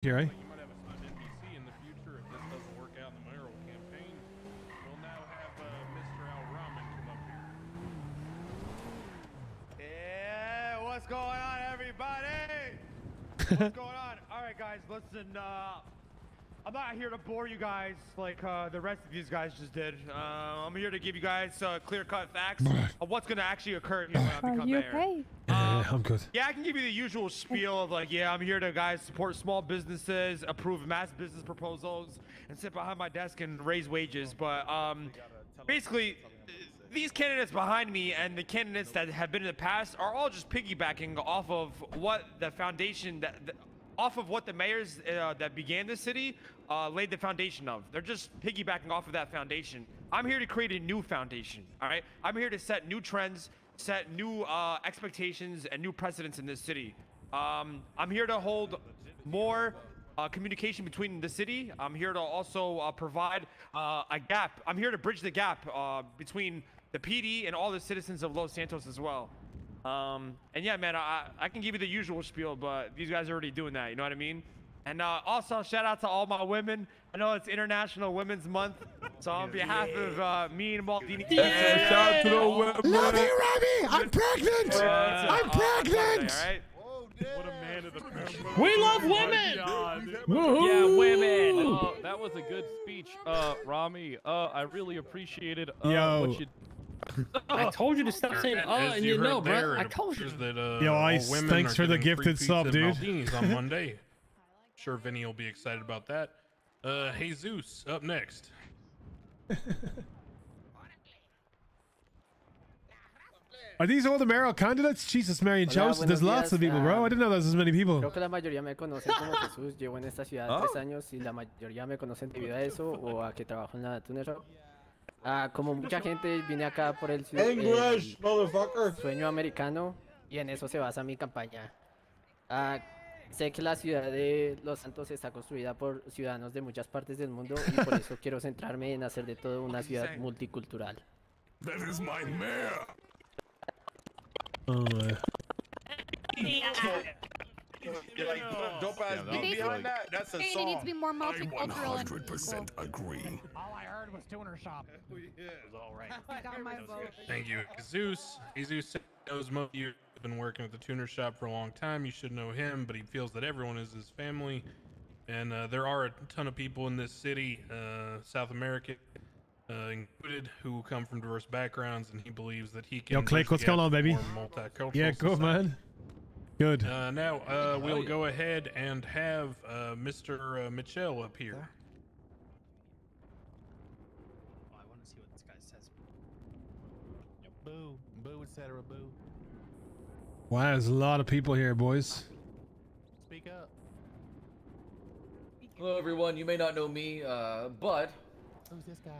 Here, right? You might have us on NBC in the future if this doesn't work out in the mayoral campaign. We'll now have Mr. Al Rahman come up here. Yeah, what's going on, everybody? What's going on? All right, guys, listen. I'm not here to bore you guys like the rest of these guys just did. I'm here to give you guys clear-cut facts of what's gonna actually occur here when I become mayor. Okay? Yeah, I'm good. Yeah, I can give you the usual spiel of like, yeah, I'm here to guys support small businesses, approve mass business proposals, and sit behind my desk and raise wages. But basically, these candidates behind me and the candidates that have been in the past are all just piggybacking off of what the foundation off of what the mayors that began this city laid the foundation of. They're just piggybacking off of that foundation. I'm here to create a new foundation. All right, I'm here to set new trends, set new expectations and new precedents in this city. I'm here to hold more communication between the city. I'm here to also provide a gap. I'm here to bridge the gap between the PD and all the citizens of Los Santos as well. And yeah, man, I can give you the usual spiel, but these guys are already doing that. You know what I mean? And also, shout out to all my women. I know it's International Women's Month, so on behalf of me and Maldini. Yeah, shout out to the women. Love you, Robbie! I'm pregnant! I'm pregnant! All right. What a man of the people. We love women! Yeah, women! Oh, that was a good speech, Rami. I really appreciated what you... I told you to stop saying and you know, bro. I told you. That, Yo, Ice, thanks for the gifted sub, dude. On Monday. Sure, Vinny will be excited about that. Jesus, up next. Are these all the mayoral candidates? Jesus, Mary and Joseph. There's lots of people, bro. I didn't know there's as many people. Creo que la mayoría me conocen como Jesús. Llevo en esta ciudad 3 años y la mayoría me conocen debido a eso o a que trabajo en la Tuner Shop. Como mucha gente vine acá por el sueño americano y en eso se basa mi campaña. Sé que la ciudad de Los Santos está construida por ciudadanos de muchas partes del mundo y por eso quiero centrarme en hacer de todo una ciudad multicultural. That is my mare. Oh, Dope ass beat behind that. That's a It song. needs to be more multicultural and 100% agree. All I heard was tuner shop. It was all right. I got my vote. Thank you, Jesus. Jesus knows most of you have been working with the tuner shop for a long time. You should know him, but he feels that everyone is his family. And there are a ton of people in this city, South America included, who come from diverse backgrounds, and he believes that he can. Yo, Click, what's going on, baby? Yeah, good, man. Good. Now, we'll go ahead and have Mr. Mitchell up here. Oh, I want to see what this guy says. Boo, boo, etc. Boo. Wow, there's a lot of people here, boys. Speak up. Hello, everyone. You may not know me, but Who's this guy?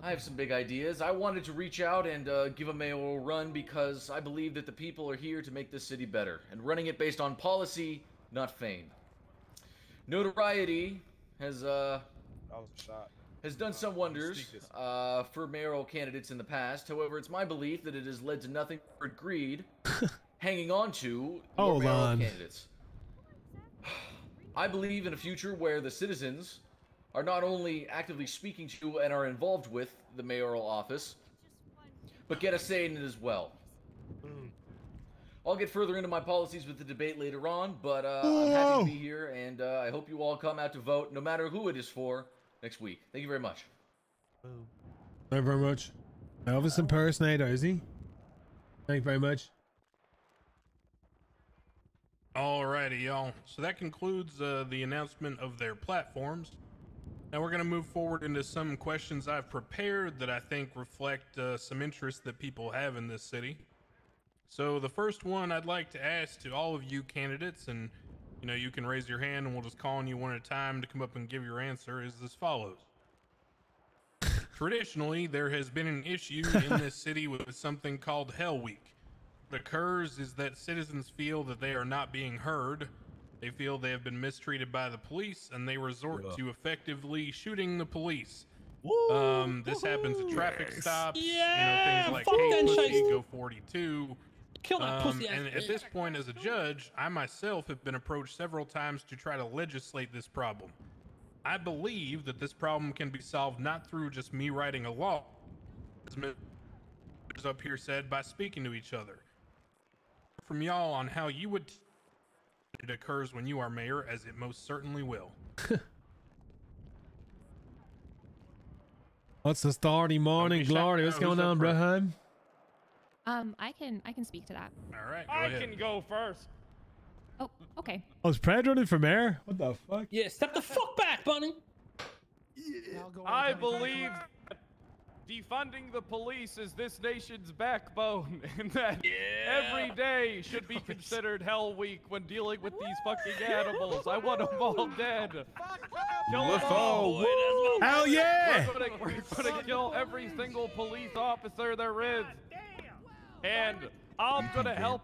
I have some big ideas. I wanted to reach out and give a mayoral run because I believe that the people are here to make this city better, and running it based on policy, not fame. Notoriety has done some wonders for mayoral candidates in the past. However, it's my belief that it has led to nothing but greed, hanging on to your mayoral candidates. I believe in a future where the citizens are not only actively speaking to and are involved with the mayoral office, but get a say in it as well. I'll get further into my policies with the debate later on, but I'm happy to be here, and I hope you all come out to vote, no matter who it is for, next week. Thank you very much. Thank you very much. Elvis impersonator, is he? Thank you very much. Alrighty, y'all. So that concludes the announcement of their platforms. Now we're going to move forward into some questions I've prepared that I think reflect some interest that people have in this city. So the first one I'd like to ask to all of you candidates, and you can raise your hand and we'll just call on you one at a time to come up and give your answer, is as follows. Traditionally, there has been an issue in this city with something called Hell Week. What occurs is that citizens feel that they are not being heard. They feel they have been mistreated by the police, and they resort to effectively shooting the police. This happens at traffic stops, things like Hey Pussy, Go 42, Kill that pussy ass And at bitch. this point, as a judge, I myself have been approached several times to try to legislate this problem. I believe that this problem can be solved not through just me writing a law, as Mr. up here said, by speaking to each other. From y'all on how you would it occurs when you are mayor, as it most certainly will. What's the starry morning glory? What's going on, Braham? I can speak to that. All right, go I ahead. can go first. Oh, okay. Oh, is Pred running for mayor? What the fuck? Yeah, step the fuck back, Bunny. I believe defunding the police is this nation's backbone, and that every day should be considered Hell Week when dealing with these fucking animals. I want them all dead. Kill them all. Hell yeah! We're gonna kill every single police officer there is, and I'm gonna help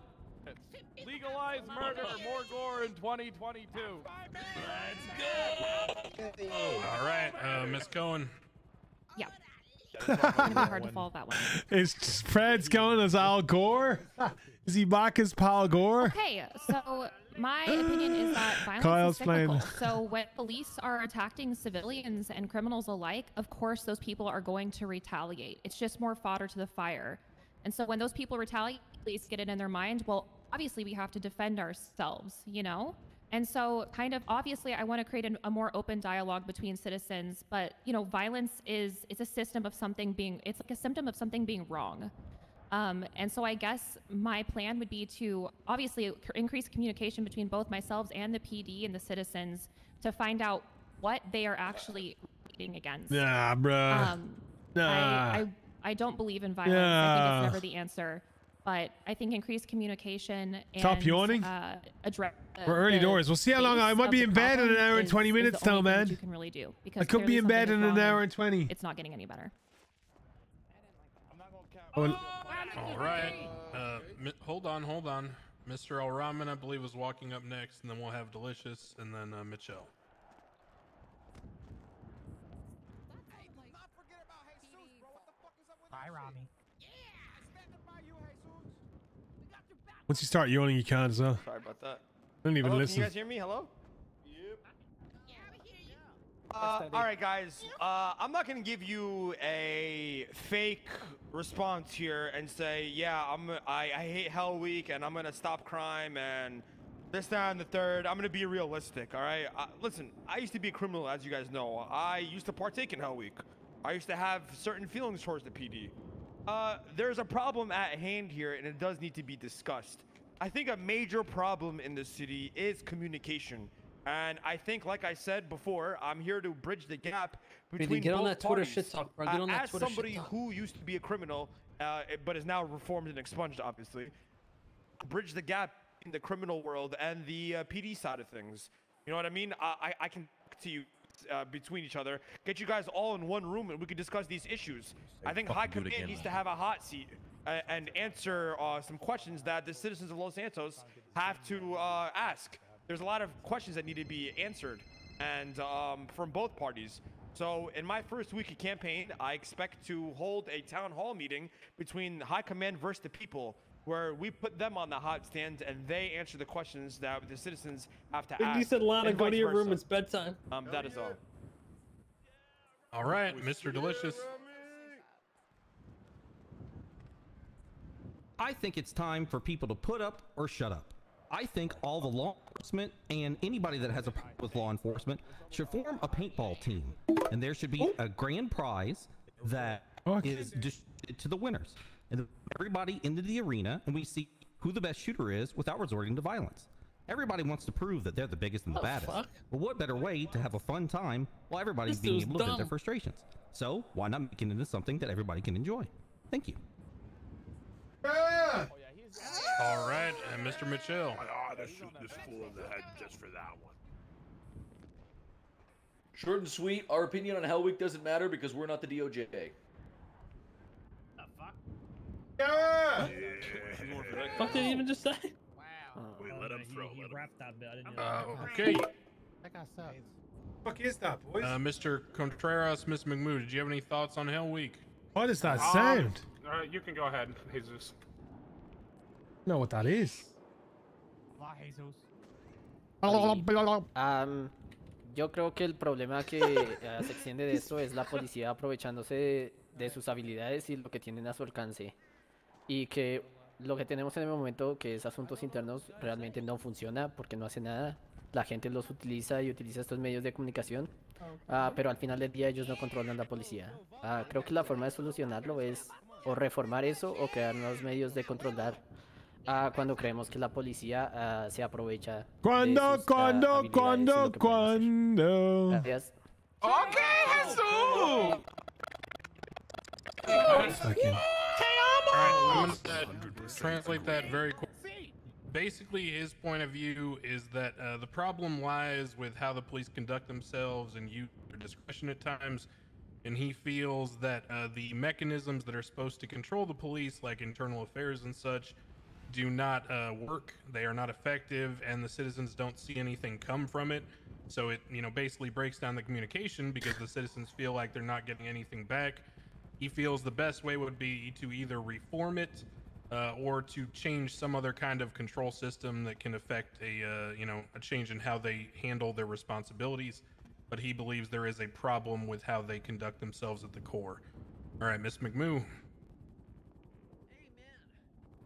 legalize murder, more gore in 2022. All right, Miss Cohen. Yeah. It's gonna be hard to follow that one. Is Fred's going as Al Gore? Is he back as Pal Gore? Okay, so my opinion is that violence Kyle's is cyclical. playing. So when police are attacking civilians and criminals alike, of course those people are going to retaliate. It's just more fodder to the fire. And so when those people retaliate, police get it in their mind, well, obviously we have to defend ourselves, you know? And so kind of obviously I want to create a more open dialogue between citizens, but you know, violence it's a system of something being, it's like a symptom of something being wrong. And so I guess my plan would be to obviously increase communication between both myself and the PD and the citizens to find out what they are actually fighting against. Nah, bruh. Nah. I don't believe in violence. I think it's never the answer. But I think increased communication and Stop yawning. Address. We're early doors. We'll see how long I might be in bed in an hour and 20 minutes now, man. You can really do because I could be in bed in an hour and 20. It's not getting any better. Well, All right. Hold on. Mr. El Rahman, I believe, is walking up next, and then we'll have Delicious, and then Mitchell. Bye, Rami. once you start yawning, you can't as well. Sorry about that. I don't even Hello, listen. Can you guys hear me? Hello? All right, guys. I'm not gonna give you a fake response here and say, yeah, I hate Hell Week and I'm gonna stop crime and this, that, and the third. I'm gonna be realistic. All right. Listen, I used to be a criminal, as you guys know. I used to partake in Hell Week. I used to have certain feelings towards the PD. There's a problem at hand here, and it does need to be discussed. I think a major problem in the city is communication. And I think, like I said before, I'm here to bridge the gap between get both on that Twitter parties. shit talk, bro. Get on that as Twitter somebody shit talk. who used to be a criminal, but is now reformed and expunged, obviously, bridge the gap in the criminal world and the PD side of things. You know what I mean? I can talk to you between each other, get you guys all in one room, and we can discuss these issues. I think High Command needs to have a hot seat and answer some questions that the citizens of Los Santos have to ask. There's a lot of questions that need to be answered, and from both parties. So in my first week of campaign, I expect to hold a town hall meeting between High Command versus the people, where we put them on the hot stand and they answer the questions that the citizens have to ask. You said, Lana, and go to vice your room. versa. It's bedtime. That is all. All right, Mr. Delicious. I think it's time for people to put up or shut up. I think all the law enforcement and anybody that has a problem with law enforcement should form a paintball team, and there should be a grand prize that is distributed to the winners, and everybody into the arena, and we see who the best shooter is without resorting to violence. Everybody wants to prove that they're the biggest and the baddest. Fuck? Well, what better way to have a fun time while everybody's This being dude's able to vent their dumb. frustrations? So why not make it into something that everybody can enjoy? Thank you. All right, and Mr. Mitchell. I ought to shoot this fool in the head just for that one. Short and sweet. Our opinion on Hell Week doesn't matter because we're not the DOJ. Yeah! Fuck did he even just say? We let him throw. He wrapped that bit. I didn't Okay. That guy sucks. Fuck is that, boys? Mr. Contreras, Miss McMoo, did you have any thoughts on Hell Week? What does that sound? You can go ahead, Jesus. Know what that is? Yo creo que el problema que se extiende de esto es la policía aprovechándose de sus habilidades y lo que tienen a su alcance. Y que lo que tenemos en el momento, que es asuntos internos, realmente no funciona porque no hace nada. La gente los utiliza y utiliza estos medios de comunicación, pero al final del día ellos no controlan la policía. Creo que la forma de solucionarlo es o reformar eso o crear nuevos medios de controlar cuando creemos que la policía se aprovecha de sus habilidades y lo que pueden hacer. Gracias. ¡Ok, Jesús! I'm gonna translate that very quick. Basically, his point of view is that the problem lies with how the police conduct themselves and use their discretion at times, and he feels that the mechanisms that are supposed to control the police, like internal affairs and such, do not work. They are not effective, and the citizens don't see anything come from it. So it, basically breaks down the communication because the citizens feel like they're not getting anything back. He feels the best way would be to either reform it or to change some other kind of control system that can affect a change in how they handle their responsibilities. But he believes there is a problem with how they conduct themselves at the core. All right, Miss McMoo.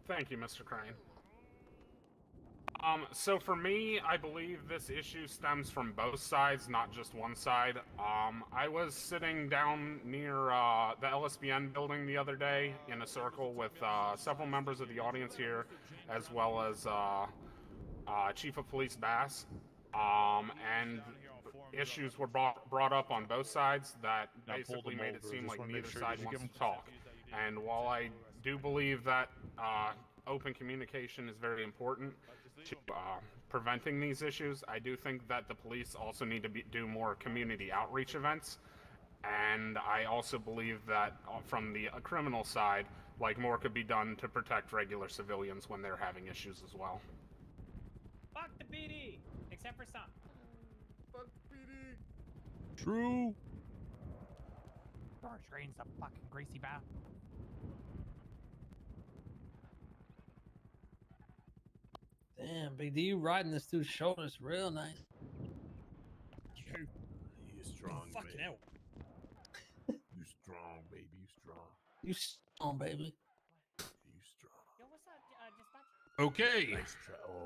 Thank you, Mr. Crane. So for me, I believe this issue stems from both sides, not just one side. I was sitting down near the LSBN building the other day in a circle with several members of the audience here, as well as Chief of Police Bass, and issues were brought up on both sides that basically made it seem like neither side wants to talk. And while I do believe that open communication is very important to preventing these issues, I do think that the police also need to do more community outreach events. And I also believe that from the criminal side, more could be done to protect regular civilians when they're having issues as well. Fuck the PD, except for some. Fuck PD. True. George Green's a fucking greasy bastard. Damn, Big D, you riding this dude's shoulders real nice. You strong, fucking baby. hell. You strong, baby. You strong. You strong, baby. You strong. Okay.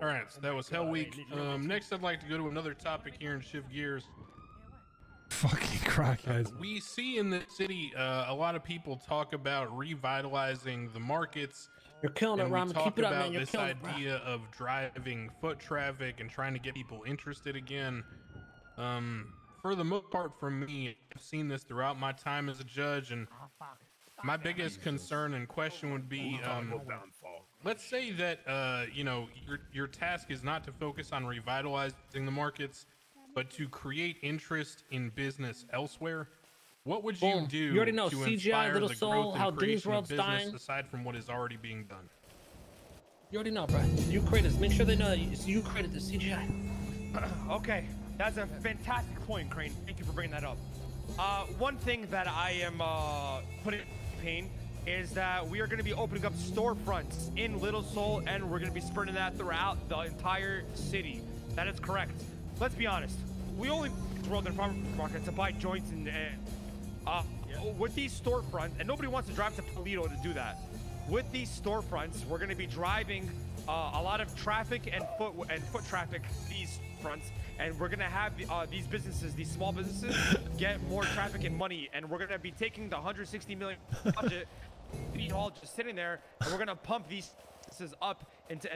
All right, so that was Hell Week. Next, I'd like to go to another topic here and shift gears. Fucking crackheads. We see in the city a lot of people talk about revitalizing the markets. You're killing it, Ramen. Keep it up, man. You're this killing it, idea of driving foot traffic and trying to get people interested again. For the most part, for me, I've seen this throughout my time as a judge, and my biggest concern and question would be, let's say that your task is not to focus on revitalizing the markets, but to create interest in business elsewhere. What would you do you already know, to CGI, inspire Little the Soul, growth how and Disney's creation of World's business dying? aside from what is already being done? You already know, bro. You created this. Make sure they know that you created the CGI. Okay, that's a fantastic point, Crane. Thank you for bringing that up. One thing that I am putting in pain is that we are going to be opening up storefronts in Little Seoul, and we're going to be spreading that throughout the entire city. That is correct. Let's be honest. We only world in farmers market to buy joints and with these storefronts, and nobody wants to drive to Toledo to do that. With these storefronts, we're going to be driving a lot of traffic and foot traffic these fronts, and we're going to have these businesses, these small businesses, get more traffic and money, and we're going to be taking the $160 million budget, all just sitting there, and we're going to pump these businesses up and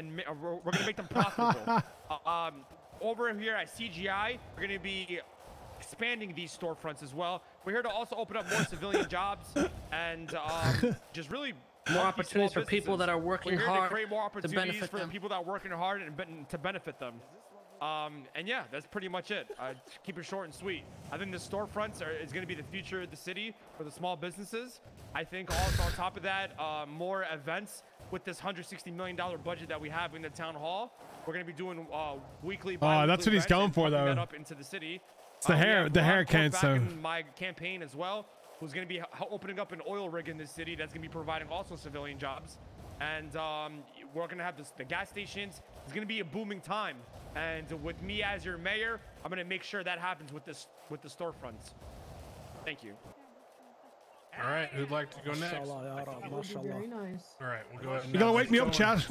we're going to make them profitable. Over here at CGI, we're going to be expanding these storefronts as well. We're here to also open up more civilian jobs and just really more opportunities for people that are working hard. We're here to create more opportunities opportunities for the people that are working hard and to benefit them. And yeah, that's pretty much it. Keep it short and sweet. I think the storefronts is going to be the future of the city for the small businesses. I think also on top of that, more events with this $160 million budget that we have in the town hall. We're going to be doing weekly. Oh, that's what he's going for, though. That up into the city. It's the hair. The hair can't. So in my campaign as well, who's going to be opening up an oil rig in this city that's going to be providing also civilian jobs. And we're gonna have the gas stations. It's gonna be a booming time, and with me as your mayor, I'm gonna make sure that happens with the storefronts. Thank you. All right, who'd like to go next? Very nice. All right, we'll go ahead. And You gotta wake me up, chat.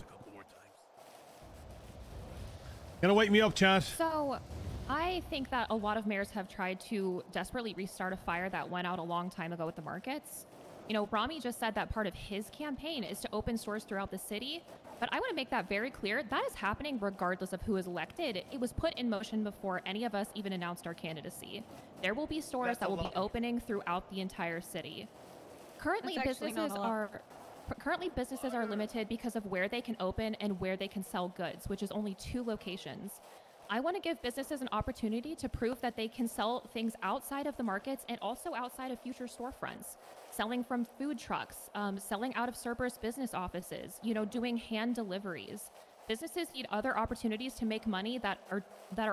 Gonna wake me up, chat. So, I think that a lot of mayors have tried to desperately restart a fire that went out a long time ago with the markets. You know, Rami just said that part of his campaign is to open stores throughout the city, but I want to make that very clear. That is happening regardless of who is elected. It was put in motion before any of us even announced our candidacy. There will be stores that will be opening throughout the entire city. Currently, businesses are limited because of where they can open and where they can sell goods, which is only 2 locations. I want to give businesses an opportunity to prove that they can sell things outside of the markets and also outside of future storefronts. Selling from food trucks, selling out of Cerberus business offices, you know, doing hand deliveries. Businesses need other opportunities to make money that are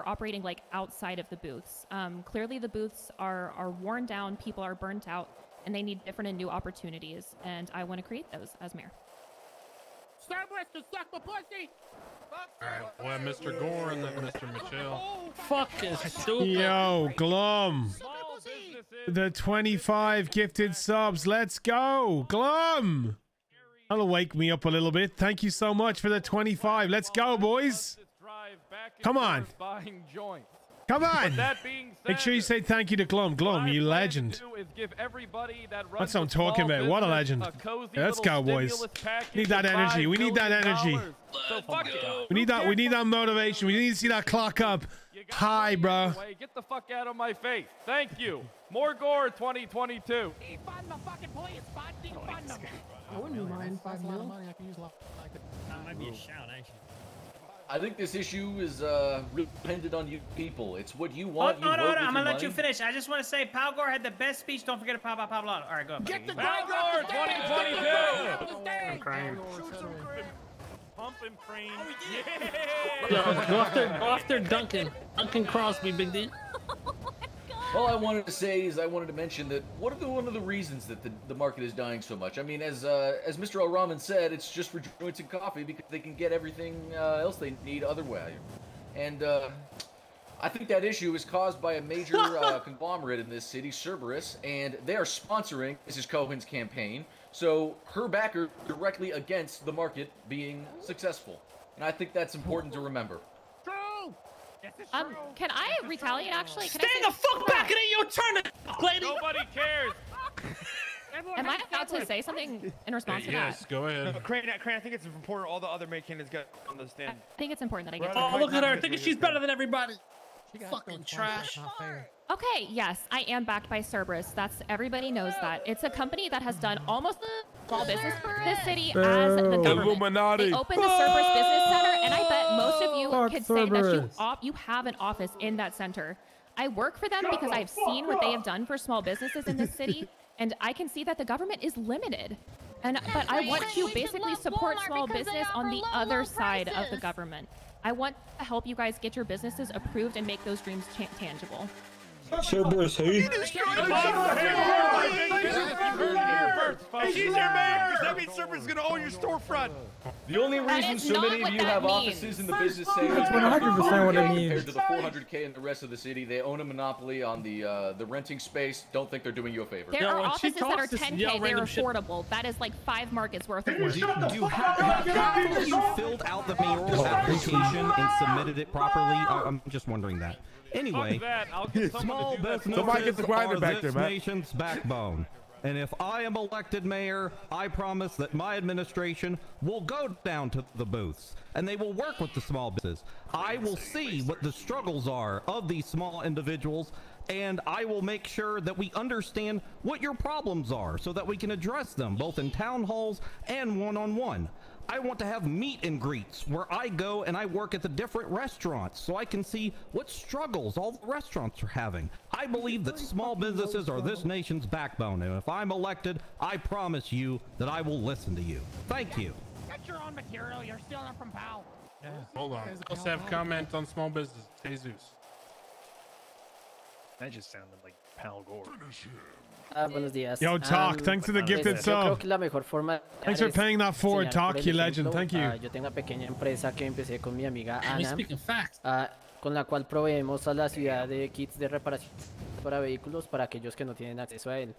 operating like outside of the booths. Clearly the booths are worn down, people are burnt out, and they need different and new opportunities. And I want to create those as mayor. Cerberus to suck the pussy. All right, we'll have Mr. Gore and then Mr. Michelle. Fucking stupid. Yo, Glum. The 25 gifted subs. Let's go, Glum. That'll wake me up a little bit. Thank you so much for the 25. Let's go, boys. Come on. Come on. Make sure you say thank you to Glum. Glum, you legend. That's what I'm talking about. What a legend. Yeah, let's go, boys. Need that energy. We need that energy. We need that motivation. We need to see that clock up. Hi, bro. Get the fuck out of my face. Thank you. More Gore 2022. I wouldn't mind 5 mil. That might be a shout, actually. I think this issue is really dependent on you people. It's what you want. No, I'm gonna let you finish. I just want to say, Pal Gore had the best speech. Don't forget to Pal Pablo. All right, go. Get the Pal Gore 2022. Pump and cream. Yeah. Go after Duncan Crosby, Big D. All I wanted to say is I wanted to mention that one of the reasons that the market is dying so much. I mean, as Mr. Al Rahman said, it's just for joints and coffee because they can get everything else they need other way. And I think that issue is caused by a major conglomerate in this city, Cerberus, and they are sponsoring Mrs. Cohen's campaign. So her backer directly against the market being successful. And I think that's important to remember. Can I retaliate actually? Can Stay the fuck back! It ain't your turn to talk, lady! Nobody cares! Am I allowed to say something in response to that? Yes, go ahead. Crane, I think it's important all the other mayor candidates get on the stand. I think it's important that I get Oh, look at her, thinking she's better than everybody. Fucking trash. Okay, yes, I am backed by Cerberus. Everybody knows that. It's a company that has done almost small business for this city as the government. Illuminati. They opened the Cerberus Business Center, and I bet most of you could say that you have an office in that center. I work for them because I've seen what they have done for small businesses in this city, and I can see that the government is limited. But I want to basically support small business on the other side of the government. I want to help you guys get your businesses approved and make those dreams tangible. Cerberus, hey? She's your mayor! That means Cerberus is gonna own your storefront! The only reason so many of you have offices in the business sector That's 100% what it means. compared to the 400K in the rest of the city, they own a monopoly on the renting space. Don't think they're doing you a favor. There are offices that are 10K, they're affordable. That is like 5 markets worth of work. Do you have you filled out the mayoral application and submitted it properly? I'm just wondering that. Anyway, small businesses are this nation's backbone. And if I am elected mayor, I promise that my administration will go down to the booths and they will work with the small businesses. I will see what the struggles are of these small individuals, and I will make sure that we understand what your problems are so that we can address them both in town halls and one-on-one. I want to have meet and greets where I go and I work at the different restaurants so I can see what struggles all the restaurants are having. I believe that small businesses are this nation's backbone, and if I'm elected, I promise you that I will listen to you. Thank you. Get your own material. You're stealing it from Pal. Hold on. Let's have comment on small business. Jesus. That just sounded like Pal Gore. Buenos días. Yo, Talk, thanks for the gifted Yo sub. creo que la mejor forma Thanks for es paying that forward, enseñar Talk, por el you legend. ejemplo. Thank you. Yo tengo una pequeña empresa que empecé con mi amiga Ana, speaking facts. con la cual proveemos a la ciudad de kits de reparación para vehículos para aquellos que no tienen acceso a él.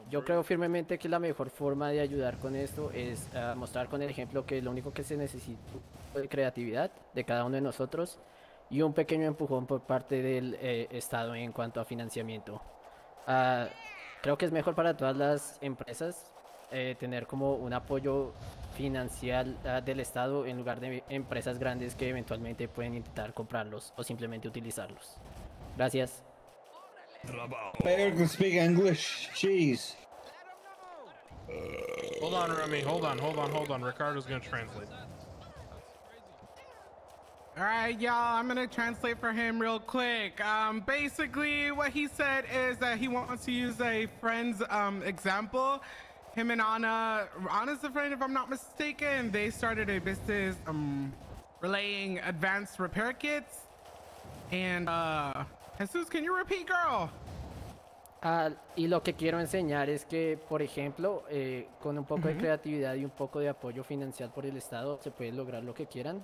Yo creo firmemente que la mejor forma de ayudar con esto es mostrar con el ejemplo que lo único que se necesita es creatividad de cada uno de nosotros y un pequeño empujón por parte del Estado en cuanto a financiamiento. Creo que es mejor para todas las empresas tener como un apoyo financiero del Estado en lugar de empresas grandes que eventualmente pueden intentar comprarlos o simplemente utilizarlos. Gracias. Better can speak English. Jeez. Hold on, Remy. Hold on. Ricardo's gonna translate. All right, y'all, I'm gonna translate for him real quick. Basically what he said is that he wants to use a friend's example. Him and Anna's a friend if I'm not mistaken. They started a business relaying advanced repair kits. And Jesus, can you repeat, girl? Y lo que quiero enseñar es que, por ejemplo, con un poco de creatividad y un poco de apoyo financiero por el Estado se puede lograr lo que quieran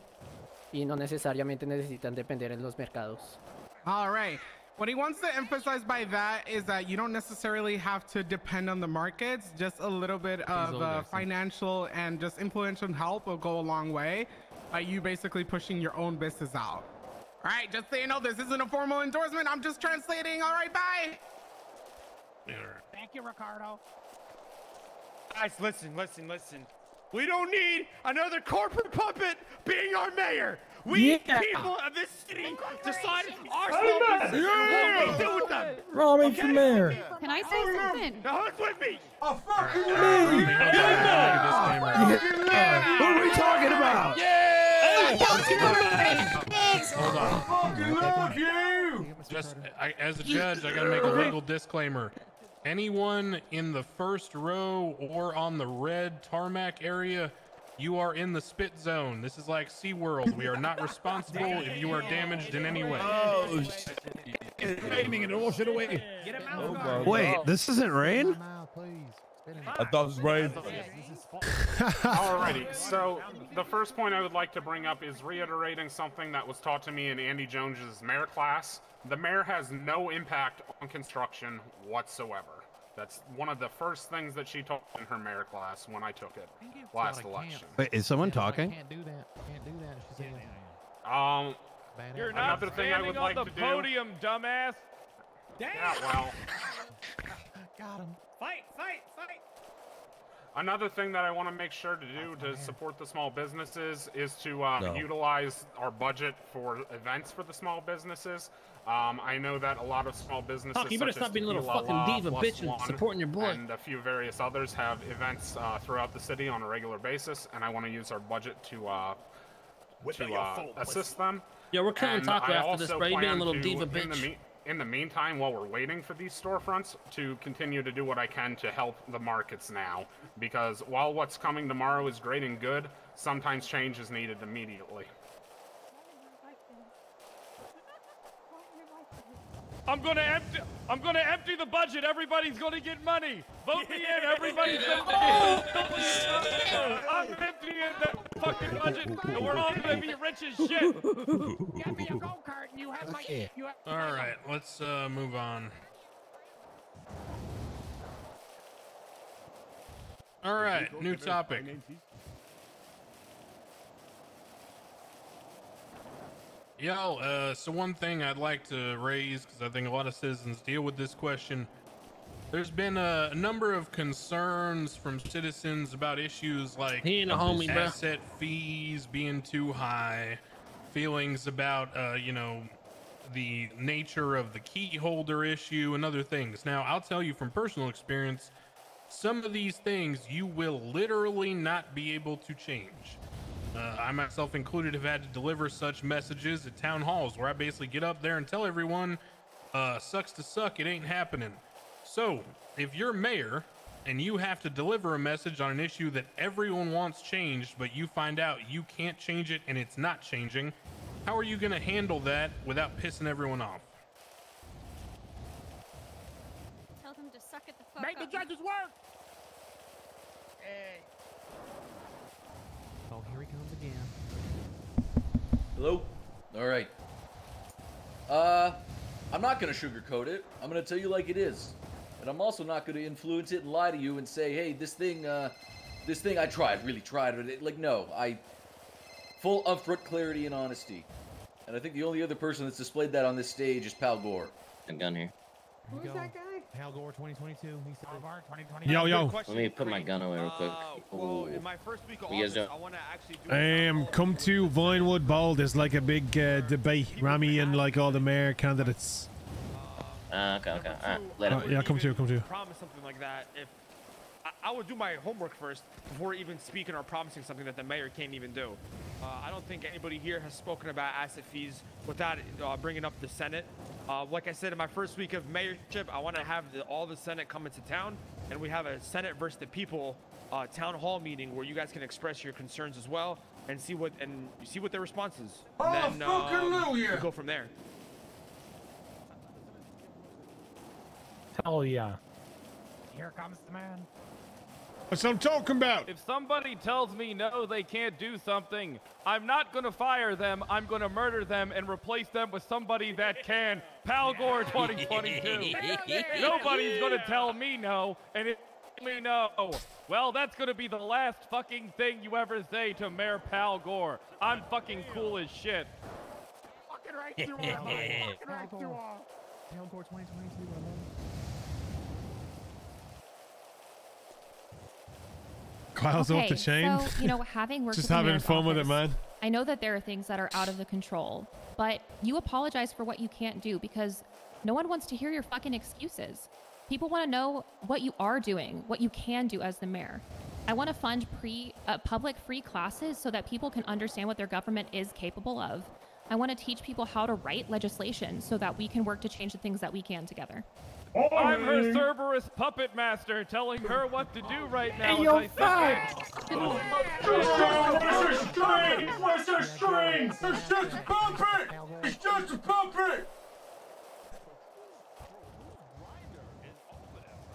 y no necesariamente necesitan depender en los mercados. All right. What he wants to emphasize by that is that you don't necessarily have to depend on the markets. Just a little bit of financial and just influential help will go a long way by you basically pushing your own business out. All right, just so you know, this isn't a formal endorsement. I'm just translating. All right, bye. Thank you, Ricardo. Guys, listen. We don't need another corporate puppet being our mayor. We people of this city decide our small business and what we do with them. Rami for mayor. Can I say something? Now who's with me? Fucking me. What are we talking about? Hold on. Fucking love you. Just as a judge, I gotta make a legal disclaimer. Anyone in the first row or on the red tarmac area, you are in the spit zone. This is like SeaWorld. We are not responsible if you are damaged in any way. Oh, it's raining and wash it away. Wait, this isn't rain? I thought it was rain. Alrighty, so the first point I would like to bring up is reiterating something that was taught to me in Andy Jones's mayor class. The mayor has no impact on construction whatsoever. That's one of the first things that she taught in her mayor class when I took it last election. Wait, is someone talking? Can't do that. She said, You're not another thing I would like on to the do. podium, dumbass. Yeah, well. Got him. Fight. Another thing that I want to make sure to do to support the small businesses is to utilize our budget for events for the small businesses. I know that a lot of small businesses, Talk, you better such stop as being a little Tequila fucking diva, Plus bitch, and One supporting your boy. and a few various others have events throughout the city on a regular basis, and I want to use our budget to assist them. Yeah, we're killing And Taco I after this, also bro. You being a plan little to, diva bitch. In the meantime, while we're waiting for these storefronts, to continue to do what I can to help the markets now. Because while what's coming tomorrow is great and good, sometimes change is needed immediately. I'm gonna empty the budget. Everybody's gonna get money. Vote me in. Everybody's gonna I'm emptying the fucking budget, and we're all gonna be rich as shit. Get me a go-kart and you have my... All right, let's move on. All right, new topic. Yo, so one thing I'd like to raise, because I think a lot of citizens deal with this question. There's been a number of concerns from citizens about issues like He ain't a homie, bro. asset fees being too high, feelings about, you know, the nature of the key holder issue and other things. Now, I'll tell you from personal experience, some of these things you will literally not be able to change. I myself included have had to deliver such messages at town halls where I basically get up there and tell everyone, sucks to suck, it ain't happening. So if you're mayor and you have to deliver a message on an issue that everyone wants changed, but you find out you can't change it and it's not changing, how are you going to handle that without pissing everyone off? to suck it the fuck Make the up. judges work. Hey. Oh, here he comes again. Hello? Alright. I'm not gonna sugarcoat it. I'm gonna tell you like it is. And I'm also not gonna influence it and lie to you and say, hey, this thing I really tried. But like, no, full upfront clarity and honesty. And I think the only other person that's displayed that on this stage is Pal Gore. And gun here. Who's that guy? Pal Gore 2022. He said Gore 2022. Yo. Let me put my gun away real quick. Well, in my first week of You guys office, don't- I want to actually do Come to Vinewood Bowl. There's like a big debate. Rami and like all the mayor candidates. Okay. Alright, later. Yeah, come to. promise something like that. If I would do my homework first before even speaking or promising something that the mayor can't even do. I don't think anybody here has spoken about asset fees without bringing up the Senate. Like I said, in my first week of mayorship, I want to have all the Senate come into town, and we have a Senate versus the people town hall meeting where you guys can express your concerns as well and see what their response is. And then we go from there. Hell yeah. Here comes the man. That's what I'm talking about. If somebody tells me no, they can't do something, I'm not gonna fire them. I'm gonna murder them and replace them with somebody that can. Pal Gore 2022. Nobody's gonna tell me no, and if me no, well, that's gonna be the last fucking thing you ever say to Mayor Pal Gore. I'm fucking cool as shit. Fucking right through all. Fucking right through all. Pal Gore 2022. Kyle's off the chain. So, having worked Just with the having mayor's fun with it, office, man. I know that there are things that are out of the control, but you apologize for what you can't do because no one wants to hear your fucking excuses. People want to know what you are doing, what you can do as the mayor. I want to fund public free classes so that people can understand what their government is capable of. I want to teach people how to write legislation so that we can work to change the things that we can together. I'm her Cerberus puppet master, telling her what to do right now. Hey, yo, as I sit Where's her strings? It's just a puppet! It's just a puppet!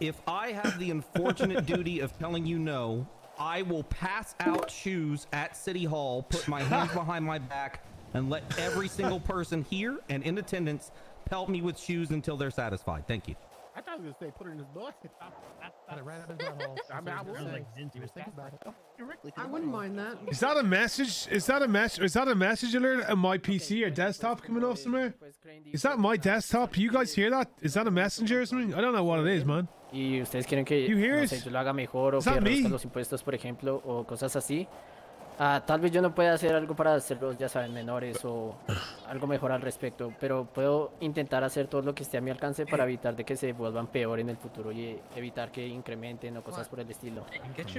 If I have the unfortunate duty of telling you no, I will pass out shoes at City Hall, put my hands behind my back, and let every single person here and in attendance pelt me with shoes until they're satisfied. Thank you. I thought I was gonna say put it in his butt. Put it right up his butthole. I mean, I would. He was thinking about it. Directly. I wouldn't mind that. Is that a message? Is that a message alert on my PC or desktop coming off somewhere? Is that my desktop? You guys hear that? Is that a messenger or something? I don't know what it is, man. Y ustedes quieren que You hear no it? sé, yo lo haga mejor o Is que that me? reduzca los impuestos, por ejemplo, o cosas así. Tal vez yo no pueda hacer algo para hacerlos, ya saben, menores o algo mejor al respecto, pero puedo intentar hacer todo lo que esté a mi alcance para evitar de que se vuelvan peor en el futuro y evitar que incrementen o cosas por el estilo.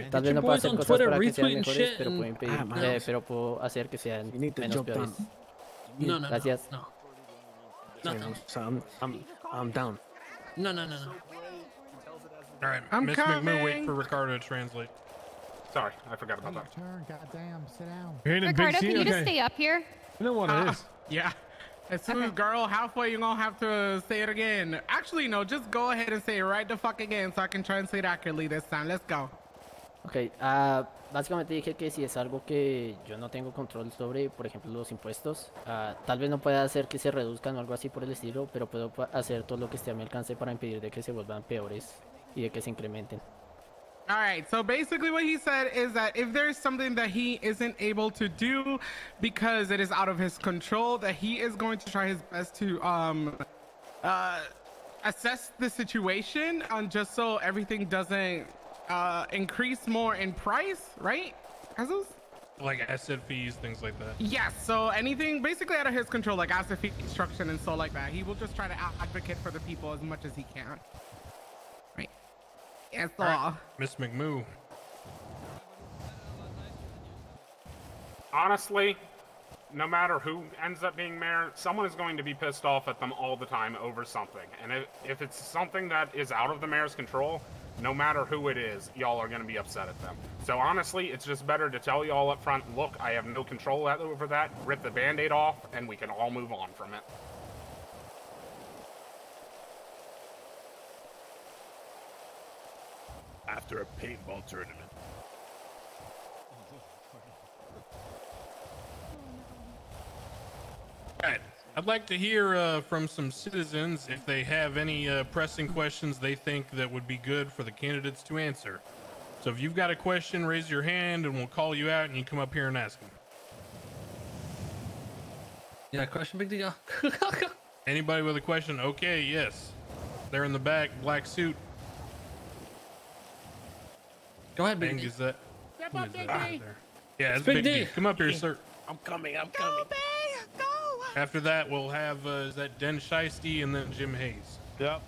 Tal vez no puedo hacer cosas para que sean mejores, pero puedo impedir, pero puedo hacer que sean menos peores. No. Gracias. No. So I'm down. No. All right, I'm Miss McMoo, wait coming. for Ricardo to translate. Sorry, I forgot about that. Turn, goddamn, sit down. You're in a big Ricardo, seat? can you just Okay. stay up here? I know what it is. Yeah. As soon as girl, halfway you're gonna have to say it again. Actually, no, just go ahead and say it right the fuck again so I can translate accurately this time. Let's go. Ok, básicamente dije que si es algo que yo no tengo control sobre, por ejemplo los impuestos, tal vez no pueda hacer que se reduzcan o algo así por el estilo, pero puedo hacer todo lo que esté a mi alcance para impedir de que se vuelvan peores y de que se incrementen. All right, so basically what he said is that if there's something that he isn't able to do because it is out of his control, that he is going to try his best to assess the situation just so everything doesn't increase more in price, right? Jesus? Like asset fees, things like that. Yes, so anything basically out of his control, like asset fee construction and so like that. He will just try to advocate for the people as much as he can. Right. That's all. Right, Miss McMoo. Honestly, no matter who ends up being mayor, someone is going to be pissed off at them all the time over something. And if it's something that is out of the mayor's control, no matter who it is, y'all are going to be upset at them. So honestly, it's just better to tell y'all up front, look, I have no control over that, rip the Band-Aid off, and we can all move on from it. after a paintball tournament. All right. I'd like to hear from some citizens if they have any pressing questions they think that would be good for the candidates to answer. So if you've got a question, raise your hand and we'll call you out and you come up here and ask them. Yeah, question, big deal. Anybody with a question? Okay, yes. They're in the back, black suit. Go ahead, Big Bang D. is that? Step Who up, is Big that D. right there? Yeah, it's Big Big D. D. Come up here, sir. I'm coming. Go. After that, we'll have is that Den Shiesty and then Jim Hayes. Yep.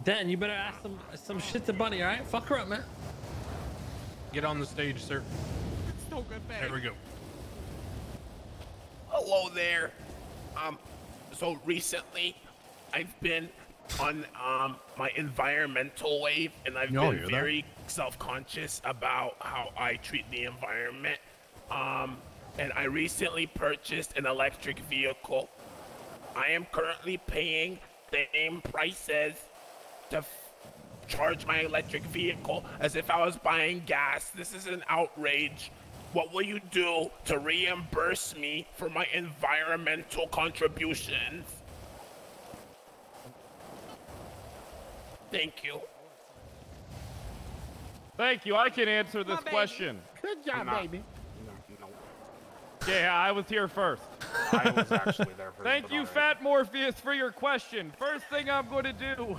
Dan, you better ask some shit to Bunny, all right? Fuck her up, man. Get on the stage, sir. So good, babe. There we go. Hello there. So recently, I've been on my environmental wave, and I've been very self-conscious about how I treat the environment. And I recently purchased an electric vehicle. I am currently paying the same prices to charge my electric vehicle as if I was buying gas. This is an outrage. What will you do to reimburse me for my environmental contributions? Thank you. Thank you. I can answer this question. Good job, baby. No. Yeah, I was here first. I was actually there for Thank you, Fat Morpheus, for your question. First thing I'm going to do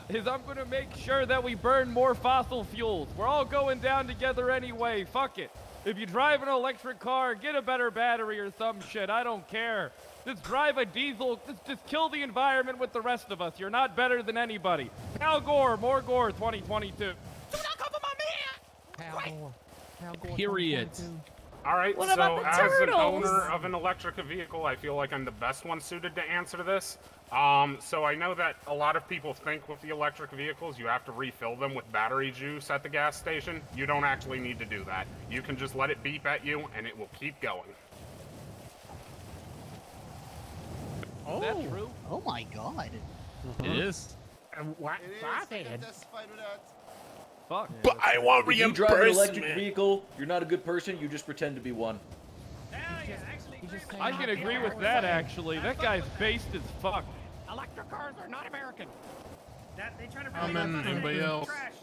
is I'm going to make sure that we burn more fossil fuels. We're all going down together anyway. Fuck it. If you drive an electric car, get a better battery or some shit. I don't care. Just drive a diesel. Just kill the environment with the rest of us. You're not better than anybody. Al Gore, more Gore 2022. Pal Gore. Pal Gore Period. 2022. All right, What so about the as turtles? an owner of an electric vehicle, I feel like I'm the best one suited to answer this. So I know that a lot of people think with the electric vehicles you have to refill them with battery juice at the gas station. You don't actually need to do that. You can just let it beep at you and it will keep going. Is that true? Oh my god. It is. What? Fuck. But I want If you drive an electric reimbursement. vehicle, you're not a good person, you just pretend to be one. I can agree with that, actually. That guy's based as fuck. Electric cars are not American. They try to Anybody else? Trash.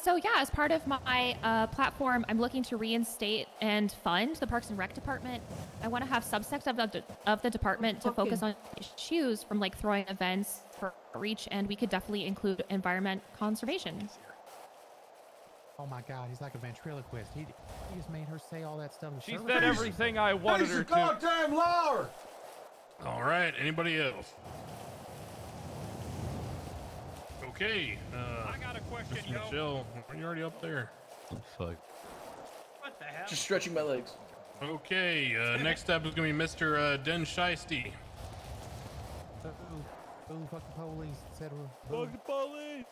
So yeah, as part of my platform, I'm looking to reinstate and fund the Parks and Rec department. I want to have subsects of the department to focus on issues from like throwing events for reach, and we could definitely include environment conservation. Oh my god, he's like a ventriloquist. He just made her say all that stuff. She said everything I wanted her to. Goddamn liar! All right, anybody else? Okay, I got a question, Mr. Michelle, are you already up there? Fuck. What the hell? Just stretching my legs. Okay, next up is gonna be Mr. Den Shiesty. Boo, fuck the police, etc. Fuck the police.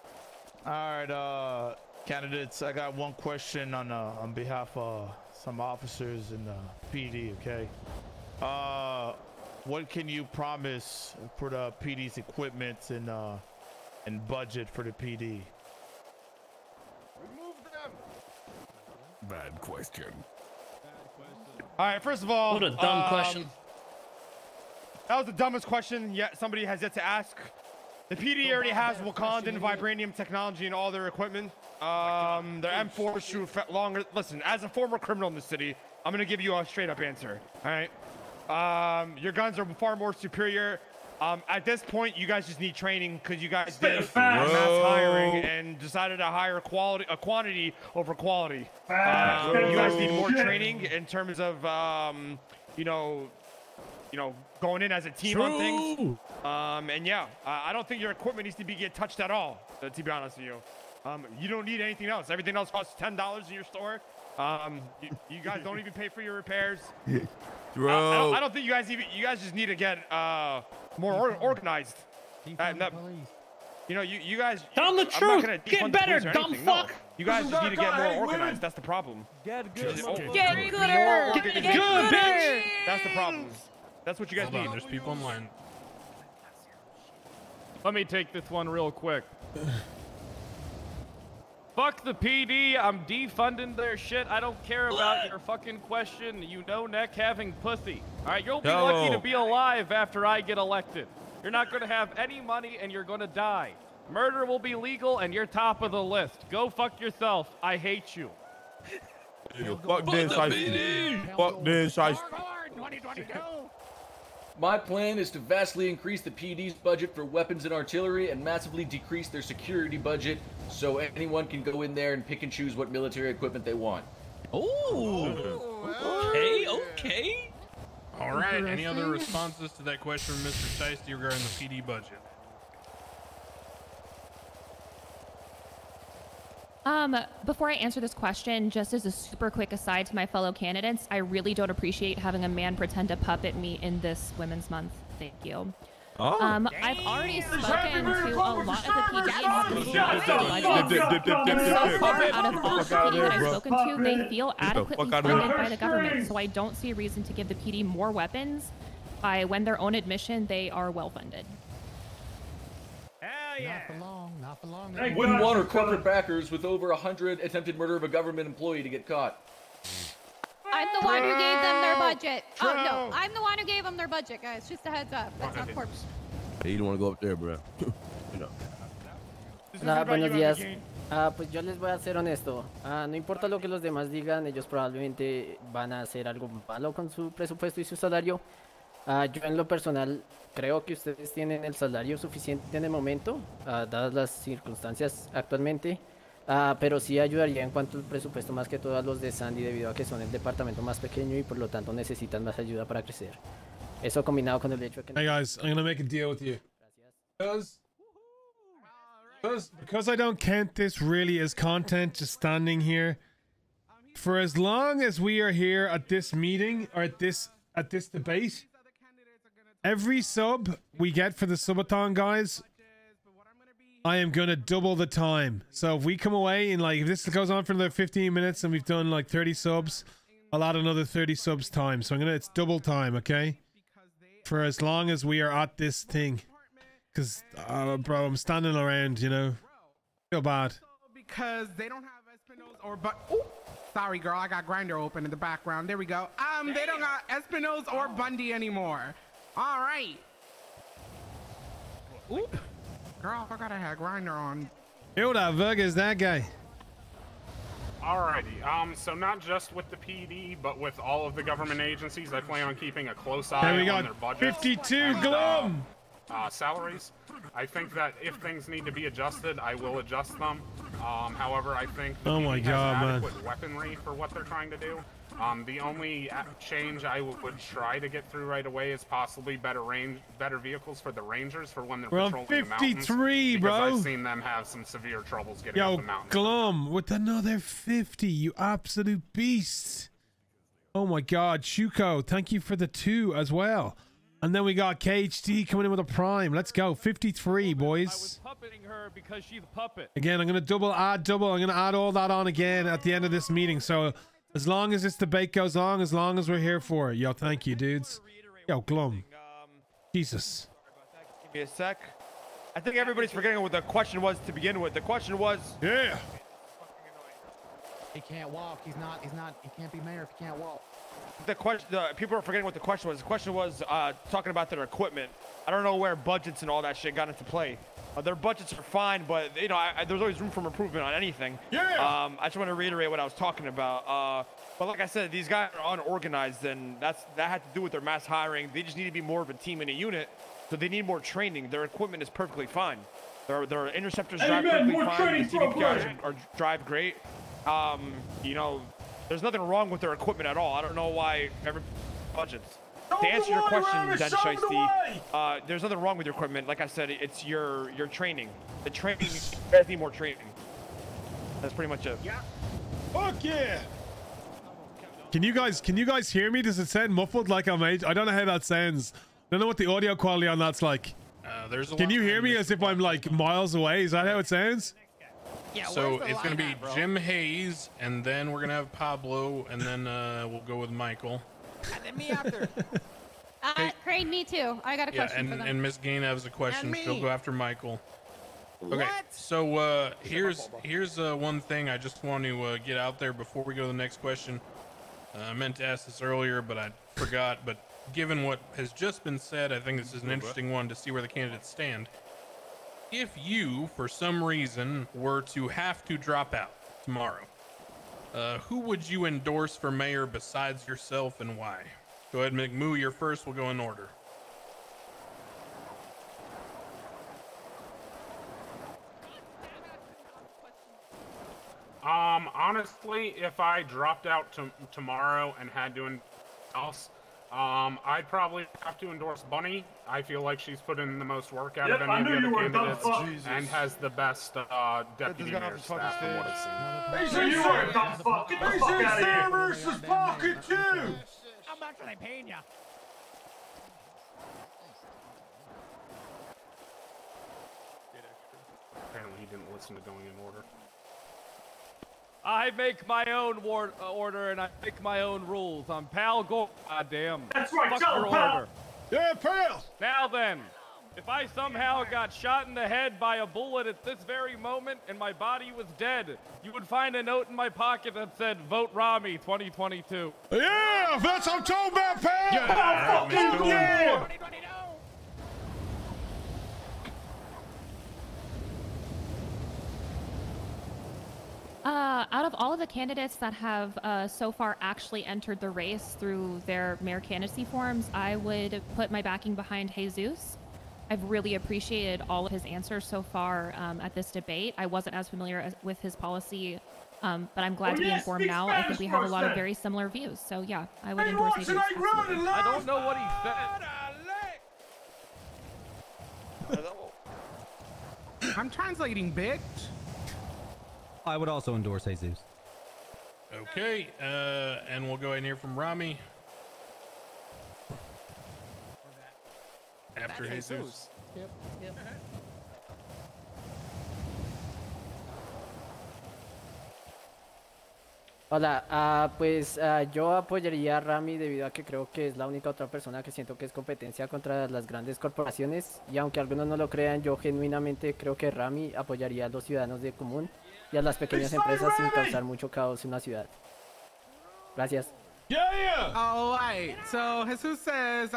All right, candidates, I got one question on behalf of some officers in the PD. Okay, what can you promise for the PD's equipment and budget for the PD? Remove them. Bad question. All right, first of all, What a dumb question. That was the dumbest question yet somebody has yet to ask. The PD already has Wakandan vibranium technology in all their equipment. Their M4s shoot longer. Listen, as a former criminal in the city, I'm gonna give you a straight up answer. All right. Your guns are far more superior. At this point, you guys just need training because you guys did mass hiring and decided to hire a quantity over quality. You guys need more training in terms of, you know, going in as a team on things. And yeah, I don't think your equipment needs to get touched at all. To be honest with you, you don't need anything else. Everything else costs $10 in your store. You guys don't even pay for your repairs. I don't think you guys just need to get more organized. You know, you guys. Tell them the truth. Get better, dumb fuck. No. You guys just need to get more organized. That's the problem. Get good. Get gooder. Get good, bitch. That's the problem. That's what you guys Hold on, need. there's people online. Let me take this one real quick. Fuck the PD. I'm defunding their shit. I don't care about your fucking question. You know, neck having pussy. All right, you'll be lucky to be alive after I get elected. You're not going to have any money and you're going to die. Murder will be legal and you're top of the list. Go fuck yourself. I hate you. Fuck this, Fuck this, My plan is to vastly increase the PD's budget for weapons and artillery and massively decrease their security budget so anyone can go in there and pick and choose what military equipment they want. Okay. All right. Any other responses to that question from Mr. Shiesty regarding the PD budget? Before I answer this question, just as a super quick aside to my fellow candidates, I really don't appreciate having a man pretend to puppet me in this Women's Month. Thank you. I've already spoken to a lot of the PD and so far, out of all the PD that I've spoken to, they feel adequately funded by the government. So I don't see a reason to give the PD more weapons by when their own admission they are well funded. Hell yeah. Not for long. Wouldn't want our corporate backers with over 100 attempted murder of a government employee to get caught. I'm the one who gave them their budget. Oh, no. I'm the one who gave them their budget, guys. Just a heads up. That's not corpse. Hey, you don't want to go up there, bro. You know. Hola, buenos días. Pues yo les voy a ser honesto. No importa lo que los demás digan, ellos probablemente van a hacer algo malo con su presupuesto y su salario. Yo en lo personal creo que ustedes tienen el salario suficiente en el momento, dadas las circunstancias actualmente. Pero sí ayudaría en cuanto al presupuesto más que todo a los de Sandy debido a que son el departamento más pequeño y por lo tanto necesitan más ayuda para crecer. Eso combinado con el hecho de que... Hey guys, I'm gonna make a deal with you. Because I don't count this really as content, just standing here. For as long as we are here at this meeting or at this debate, every sub we get for the subathon, guys, I am gonna double the time. So if we come away and like if this goes on for another 15 minutes and we've done like 30 subs, I'll add another 30 subs time. So it's double time, okay? For as long as we are at this thing. Cause bro, I'm standing around, you know. Feel bad. Because they don't have Espinosa or sorry girl, I got Grinder open in the background. There we go. They don't got Espinosa or Bundy anymore. All right. Oop. Girl, I forgot I had Grinder on. Who the fuck is that guy? Alrighty, so not just with the PD, but with all of the government agencies, I plan on keeping a close eye on their budgets. 52 glum! Salaries. I think that if things need to be adjusted, I will adjust them. However, I think the PD has adequate weaponry for what they're trying to do. The only change I would try to get through right away is possibly better vehicles for the Rangers for when they're patrolling the mountains. 53, bro. Because I've seen them have some severe troubles getting up the mountains. Glum with another 50, you absolute beast. Oh my God, Shuko, thank you for the 2 as well. And then we got KHD coming in with a prime. Let's go, 53, boys. I was puppeting her because she's a puppet. Again, I'm gonna add double. I'm gonna add all that on again at the end of this meeting. So as long as this debate goes on, as long as we're here for it. Yo, thank you, dudes. Yo, Glum. Jesus. Give me a sec. I think everybody's forgetting what the question was to begin with. The question was... Yeah. He can't walk. He can't be mayor if he can't walk. The question, people are forgetting what the question was. The question was talking about their equipment. I don't know where budgets and all that shit got into play. Their budgets are fine, but you know, there's always room for improvement on anything. Yeah. I just want to reiterate what I was talking about. But like I said, these guys are unorganized, and that had to do with their mass hiring. They just need to be more of a team in a unit, so they need more training. Their equipment is perfectly fine. Their interceptors drive perfectly fine. The CBPRs drive great. You know, there's nothing wrong with their equipment at all. I don't know why budgets. To answer your question, Dan Shiesty, there's nothing wrong with your equipment. Like I said, it's your training. The training, you guys need more training. That's pretty much it. Yeah. Fuck yeah. Can you guys hear me? Does it sound muffled like I'm I don't know how that sounds. I don't know what the audio quality on that's like. Can you hear me as if I'm like miles away? Is that how it sounds? Yeah, so it's going to be Jim Hayes, and then we're going to have Pablo, and then we'll go with Michael. And then me after. Crane, me too. I got a question for them. and Miss Gaina has a question. She'll go after Michael. Okay, What? so here's one thing I just want to get out there before we go to the next question. I meant to ask this earlier, but I forgot. But given what has just been said, I think this is an interesting one to see where the candidates stand. If you, for some reason, were to have to drop out tomorrow, who would you endorse for mayor besides yourself, and why? Go ahead, McMoo, you're first. We'll go in order. Honestly, if I dropped out tomorrow and had to else, I'd probably have to endorse Bunny. I feel like she's put in the most work out of any of the other candidates and has the best deputy mayor staff from what I've seen. So you are a dumb fuck. Get the fuck out of here. Versus fucking two. How much are they paying you? Apparently he didn't listen to going in order. I make my own order and I make my own rules. I'm Pal Gore. Goddamn. That's right. Fuck Tell your him, pal. order. Yeah, pal. Now then, if I somehow got shot in the head by a bullet at this very moment and my body was dead, you would find a note in my pocket that said, "Vote Rami 2022." Yeah, that's what I'm talking about, pal. Yeah. Out of all of the candidates that have so far actually entered the race through their mayor candidacy forms, I would put my backing behind Jesus. I've really appreciated all of his answers so far at this debate. I wasn't as familiar with his policy, but I'm glad to be informed now. I think we have a lot of very similar views. So yeah, I would endorse Jesus. I don't know what he said. I'm translating, bitch. I would also endorse Jesus. Okay, and we'll go ahead and hear from Rami. After Jesus. Yep. Hola, pues yo apoyaría a Rami debido a que creo que es la única otra persona que siento que es competencia contra las grandes corporaciones, y aunque algunos no lo crean, yo genuinamente creo que Rami apoyaría a los ciudadanos de común y a las pequeñas empresas sin causar mucho caos en una ciudad. Gracias. All right. So Jesus says,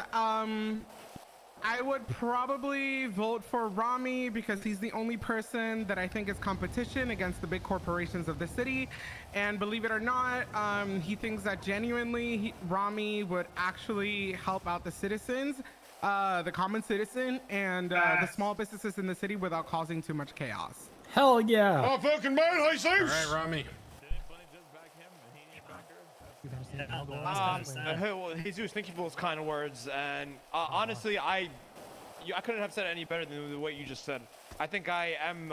I would probably vote for Rami because he's the only person that I think is competition against the big corporations of the city. And believe it or not, he thinks that genuinely Rami would actually help out the citizens, the common citizen, and the small businesses in the city without causing too much chaos. Hell yeah. Oh, fucking man, Jesus. All right, Rami. Jesus, thank you for those kind of words. And honestly, I couldn't have said it any better than the way you just said. I think I am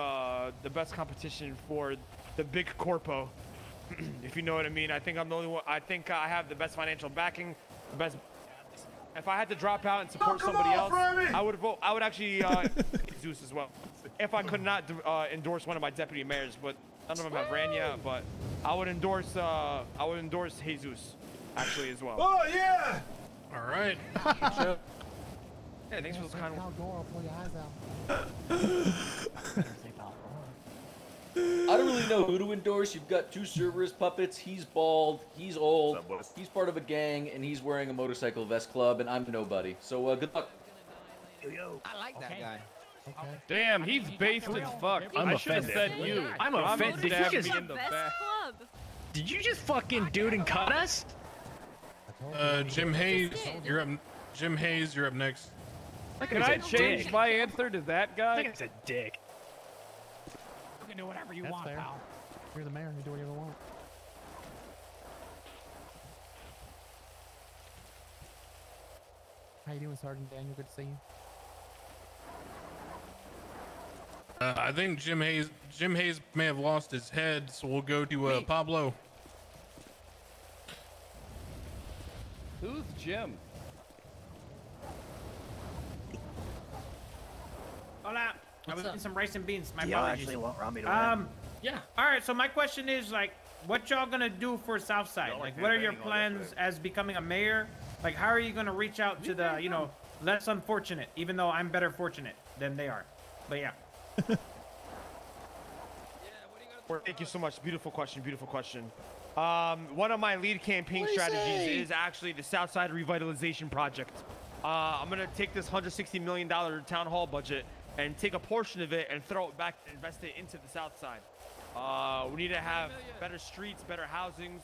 the best competition for the big corpo, if you know what I mean. I think I'm the only one. I think I have the best financial backing, the best. If I had to drop out and support somebody else, I would vote. I would actually Jesus as well. If I could not endorse one of my deputy mayors, but none of them have ran yet. But I would endorse Jesus actually as well. Oh yeah. All right. Yeah, thanks for those kind of I don't really know who to endorse. You've got two Cerberus puppets. He's bald, he's old, he's part of a gang, and he's wearing a motorcycle vest club, and I'm nobody. So good luck. I like that guy. Okay. Damn, he's based as fuck. I should have said you. I'm offended. Did you just... in the back. Did you just fucking dude and cut us? Jim Hayes, you're up. Jim Hayes, you're up next. Can I change my answer to that guy? I think it's a dick. You can do whatever you That's want, fair. pal. You're the mayor. You do whatever you want. How you doing, Sergeant Daniel? Good to see you. I think Jim Hayes may have lost his head, so we'll go to Pablo. Who's Jim? Hola. I was eating some rice and beans. My Yeah, I apologies. actually want Rami to win. Yeah. All right. So my question is like, what y'all gonna do for Southside? Like, what are your plans as becoming a mayor? Like, how are you going to reach out to the, you know, less unfortunate, even though I'm better fortunate than they are? But yeah. Thank you so much. Beautiful question. Beautiful question. One of my lead campaign strategies is actually the Southside Revitalization Project. I'm going to take this $160 million town hall budget and take a portion of it and throw it back and invest it into the South Side. We need to have better streets, better housings.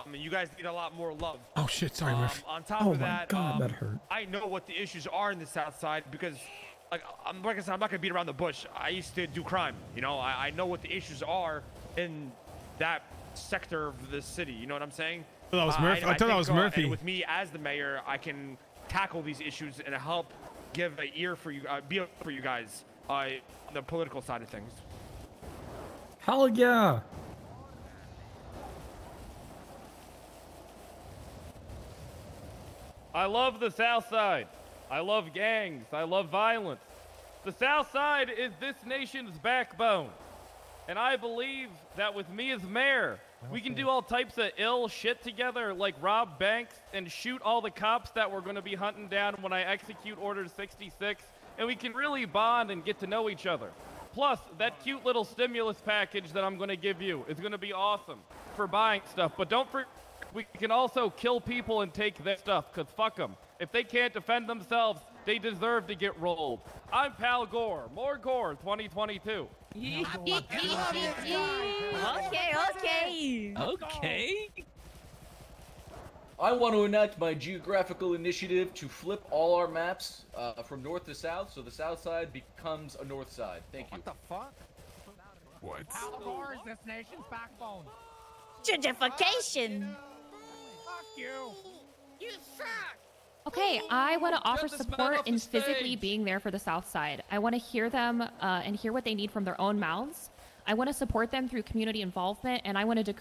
And you guys need a lot more love. Oh shit, sorry, Murph. On top of that, that hurt. I know what the issues are in the South Side because, like I said, I'm not gonna beat around the bush. I used to do crime. You know, I know what the issues are in that sector of the city. You know what I'm saying? Well, that was Murphy. I thought that was Murphy. And with me as the mayor, I can tackle these issues and help give an ear for you, be up for you guys on the political side of things. Hell yeah. I love the South Side. I love gangs. I love violence. The South Side is this nation's backbone. And I believe that with me as mayor, we can do all types of ill shit together, like rob banks and shoot all the cops that we're going to be hunting down when I execute Order 66. And we can really bond and get to know each other. Plus, that cute little stimulus package that I'm going to give you is going to be awesome for buying stuff. But don't forget, we can also kill people and take their stuff, because fuck them. If they can't defend themselves, they deserve to get rolled. I'm Pal Gore. More Gore 2022. Okay. I want to enact my geographical initiative to flip all our maps from north to south, so the south side becomes a north side. Thank you. What the fuck? What? Al Gore is this nation's backbone. Gentrification. Fuck you. You suck. Okay, I want to offer support in physically being there for the South Side. I want to hear them and hear what they need from their own mouths. I want to support them through community involvement, and I want to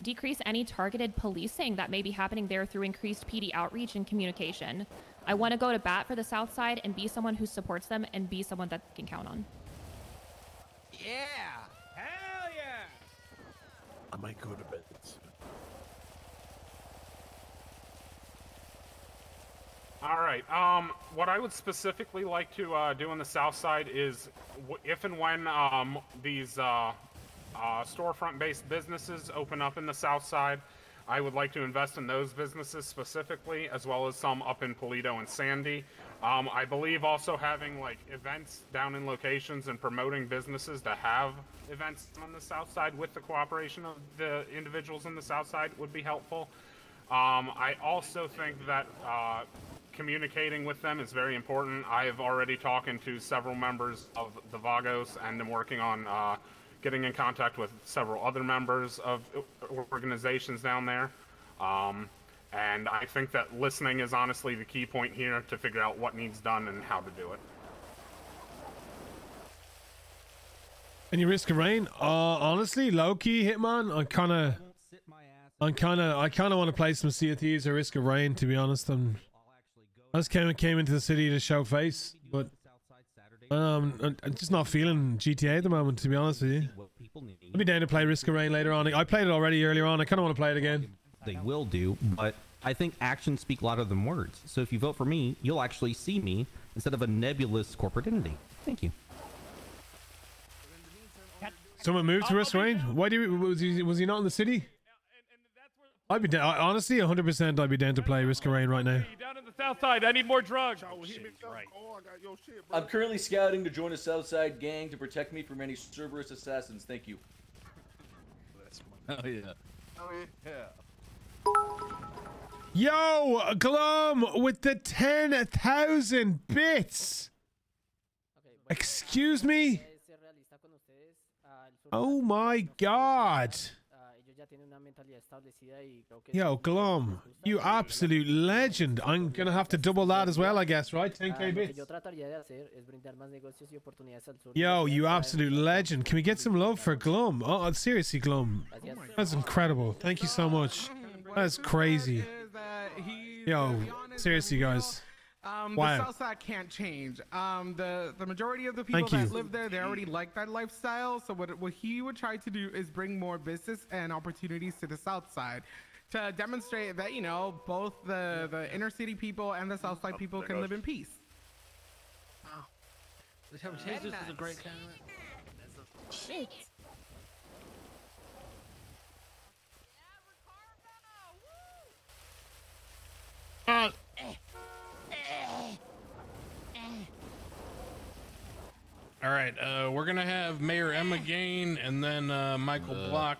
decrease any targeted policing that may be happening there through increased PD outreach and communication. I want to go to bat for the South Side and be someone who supports them and be someone that they can count on. Yeah. Hell yeah. I might go to bed soon. All right. What I would specifically like to do on the south side is, if and when these storefront-based businesses open up in the south side, I would like to invest in those businesses specifically, as well as some up in Polito and Sandy. I believe also having like events down in locations and promoting businesses to have events on the south side with the cooperation of the individuals in the south side would be helpful. I also think that communicating with them is very important. I have already talked to several members of the Vagos, and I'm working on getting in contact with several other members of organizations down there. And I think that listening is honestly the key point here to figure out what needs done and how to do it. Any risk of rain? Honestly, low-key, Hitman, I kind of want to play some Sea of Thieves or Risk of Rain, to be honest. I just came into the city to show face, but I'm just not feeling GTA at the moment, to be honest with you. I'll be down to play Risk of Rain later on. I played it already earlier on. I kind of want to play it again. They will do, but I think actions speak louder than words. So if you vote for me, you'll actually see me instead of a nebulous corporate entity. Thank you. Someone moved to Risk of Rain? Why was he not in the city? I'd be down, honestly, 100%. I'd be down to play Risk of Rain right now. Down in the south side, I need more drugs. I'm currently scouting to join a Southside gang to protect me from any Cerberus assassins. Thank you. Oh yeah. Oh yeah. Yo, Glum with the 10,000 bits. Excuse me? Oh my god. Yo, Glum, you absolute legend. I'm gonna have to double that as well, I guess, right? 10k bits. Yo, you absolute legend. Can we get some love for Glum? Oh, seriously, Glum. That's incredible. Thank you so much. That's crazy. Yo, seriously, guys. The Wow. South Side can't change. The majority of the people that live there, they already like that lifestyle. So what he would try to do is bring more business and opportunities to the South Side. to demonstrate that, you know, both the inner city people and the south side people can live in peace. This is a great camera. Shit. All right, we're gonna have Mayor Emma Gain, and then Michael Block,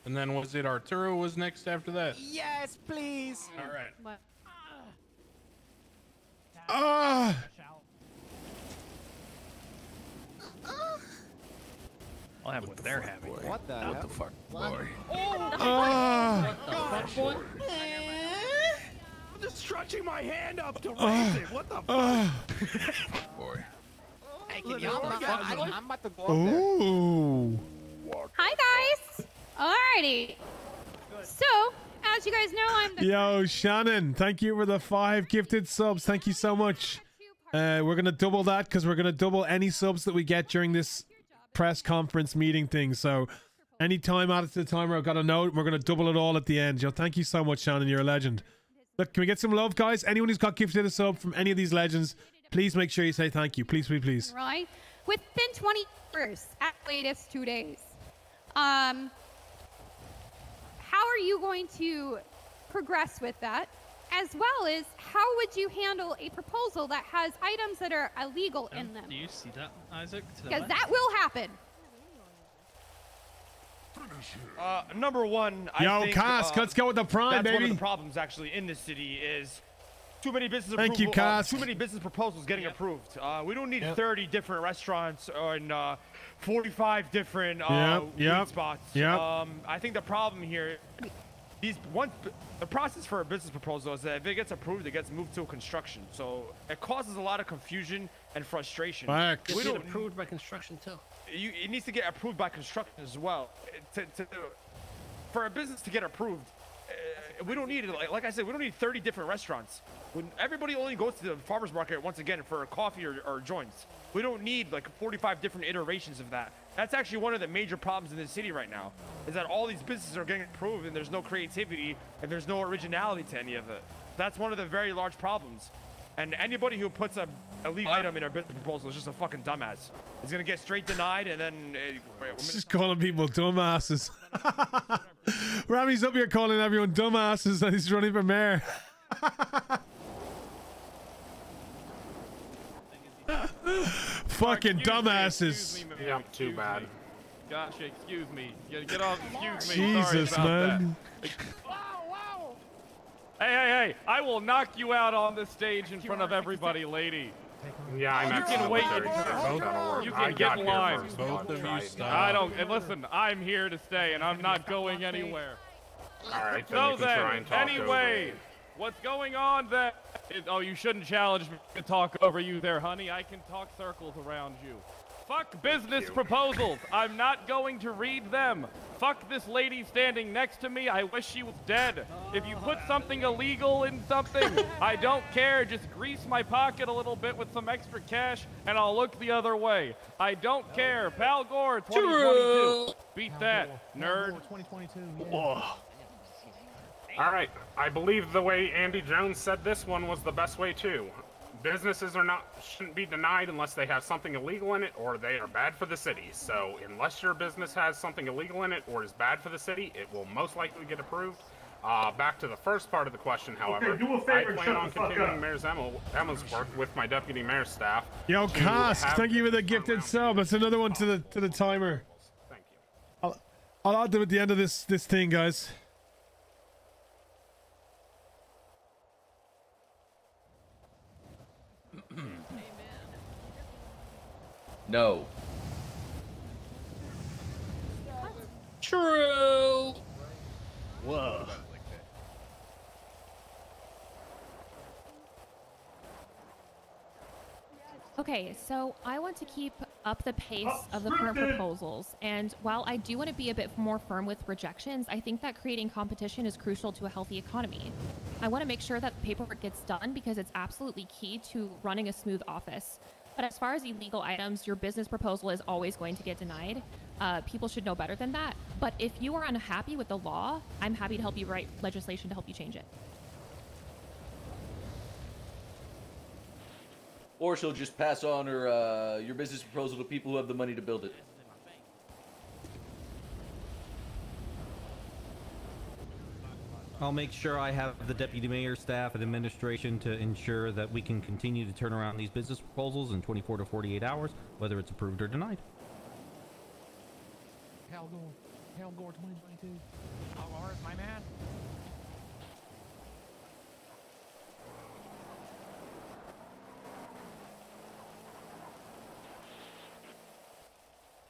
and then was it Arturo was next after that? Yes, please. All right. What? I'll have what they're having. What the hell? What the fuck, boy? Boy. I'm just stretching my hand up to raise it. What the fuck? Boy. Hey, can y'all I'm about to go up Ooh. Hi guys. Alrighty. So, as you guys know, I'm the Yo, Shannon, thank you for the 5 gifted subs. Thank you so much. We're gonna double that because we're gonna double any subs that we get during this press conference meeting thing. So any time added to the timer, I've got a note. We're gonna double it all at the end. Yo, thank you so much, Shannon. You're a legend. Look, can we get some love, guys? Anyone who's got gifted a sub from any of these legends, please make sure you say thank you. Please, please, please. right within 20 hours, at latest 2 days. How are you going to progress with that? As well as how would you handle a proposal that has items that are illegal in them? Do you see that, Isaac? Because that will happen. Number one, Yo, I think, Cask, let's go with the prime, that's one of baby. the problems actually in this city is too many business Thank you, Cask. too many business proposals getting approved. We don't need 30 different restaurants and 45 different food spots. I think the problem here, the process for a business proposal is that if it gets approved, it gets moved to construction. So it causes a lot of confusion and frustration. Facts. We don't approved by construction too. It needs to get approved by construction as well. For a business to get approved, we don't need, like I said, we don't need 30 different restaurants. When everybody only goes to the farmer's market once again for coffee or joints. We don't need like 45 different iterations of that. That's actually one of the major problems in the city right now, is that all these businesses are getting approved and there's no creativity and there's no originality to any of it. That's one of the very large problems. And anybody who puts a illegal item in a business proposal is just a fucking dumbass. It's gonna get straight denied, and then Just calling people dumbasses. Rami's up here calling everyone dumbasses and he's running for mayor. Fucking dumbasses. Yeah, too bad. Gosh, excuse me. Get off, excuse me. Jesus, Sorry about man. that. Hey, I will knock you out on the stage in front of everybody, lady. Yeah, I'm You can wait. You can get in line. Both of you stop. I don't. And listen, I'm here to stay, and I'm not going anywhere. All right, So you can try and talk anyway, what's going on there? Oh, you shouldn't challenge me to talk over you there, honey. I can talk circles around you. Fuck business proposals. I'm not going to read them. Fuck this lady standing next to me. I wish she was dead. If you put something illegal in something, I don't care. Just grease my pocket a little bit with some extra cash, and I'll look the other way. I don't care. Pal Gore, 2022. Beat that, nerd. 2022. All right, I believe the way Andy Jones said this one was the best way too. Businesses shouldn't be denied unless they have something illegal in it or they are bad for the city. So unless your business has something illegal in it or is bad for the city, it will most likely get approved. Back to the first part of the question, however, Okay, do a favor, I plan shut on the fuck continuing up. Mayor's Emma's work with my deputy mayor's staff. Yo, to Cask, have thank you for the gifted sub. That's another one to the timer. Thank you. I'll add them at the end of this thing, guys. No. True. Whoa. Okay, so I want to keep up the pace of the current proposals, and while I do want to be a bit more firm with rejections, I think that creating competition is crucial to a healthy economy. I want to make sure that the paperwork gets done because it's absolutely key to running a smooth office. But as far as illegal items, your business proposal is always going to get denied. People should know better than that. But if you are unhappy with the law, I'm happy to help you write legislation to help you change it. Or she'll just pass on her your business proposal to people who have the money to build it. I'll make sure I have the deputy mayor, staff, and administration to ensure that we can continue to turn around these business proposals in 24 to 48 hours, whether it's approved or denied. Hal Gore 2022. Al Gore is my man.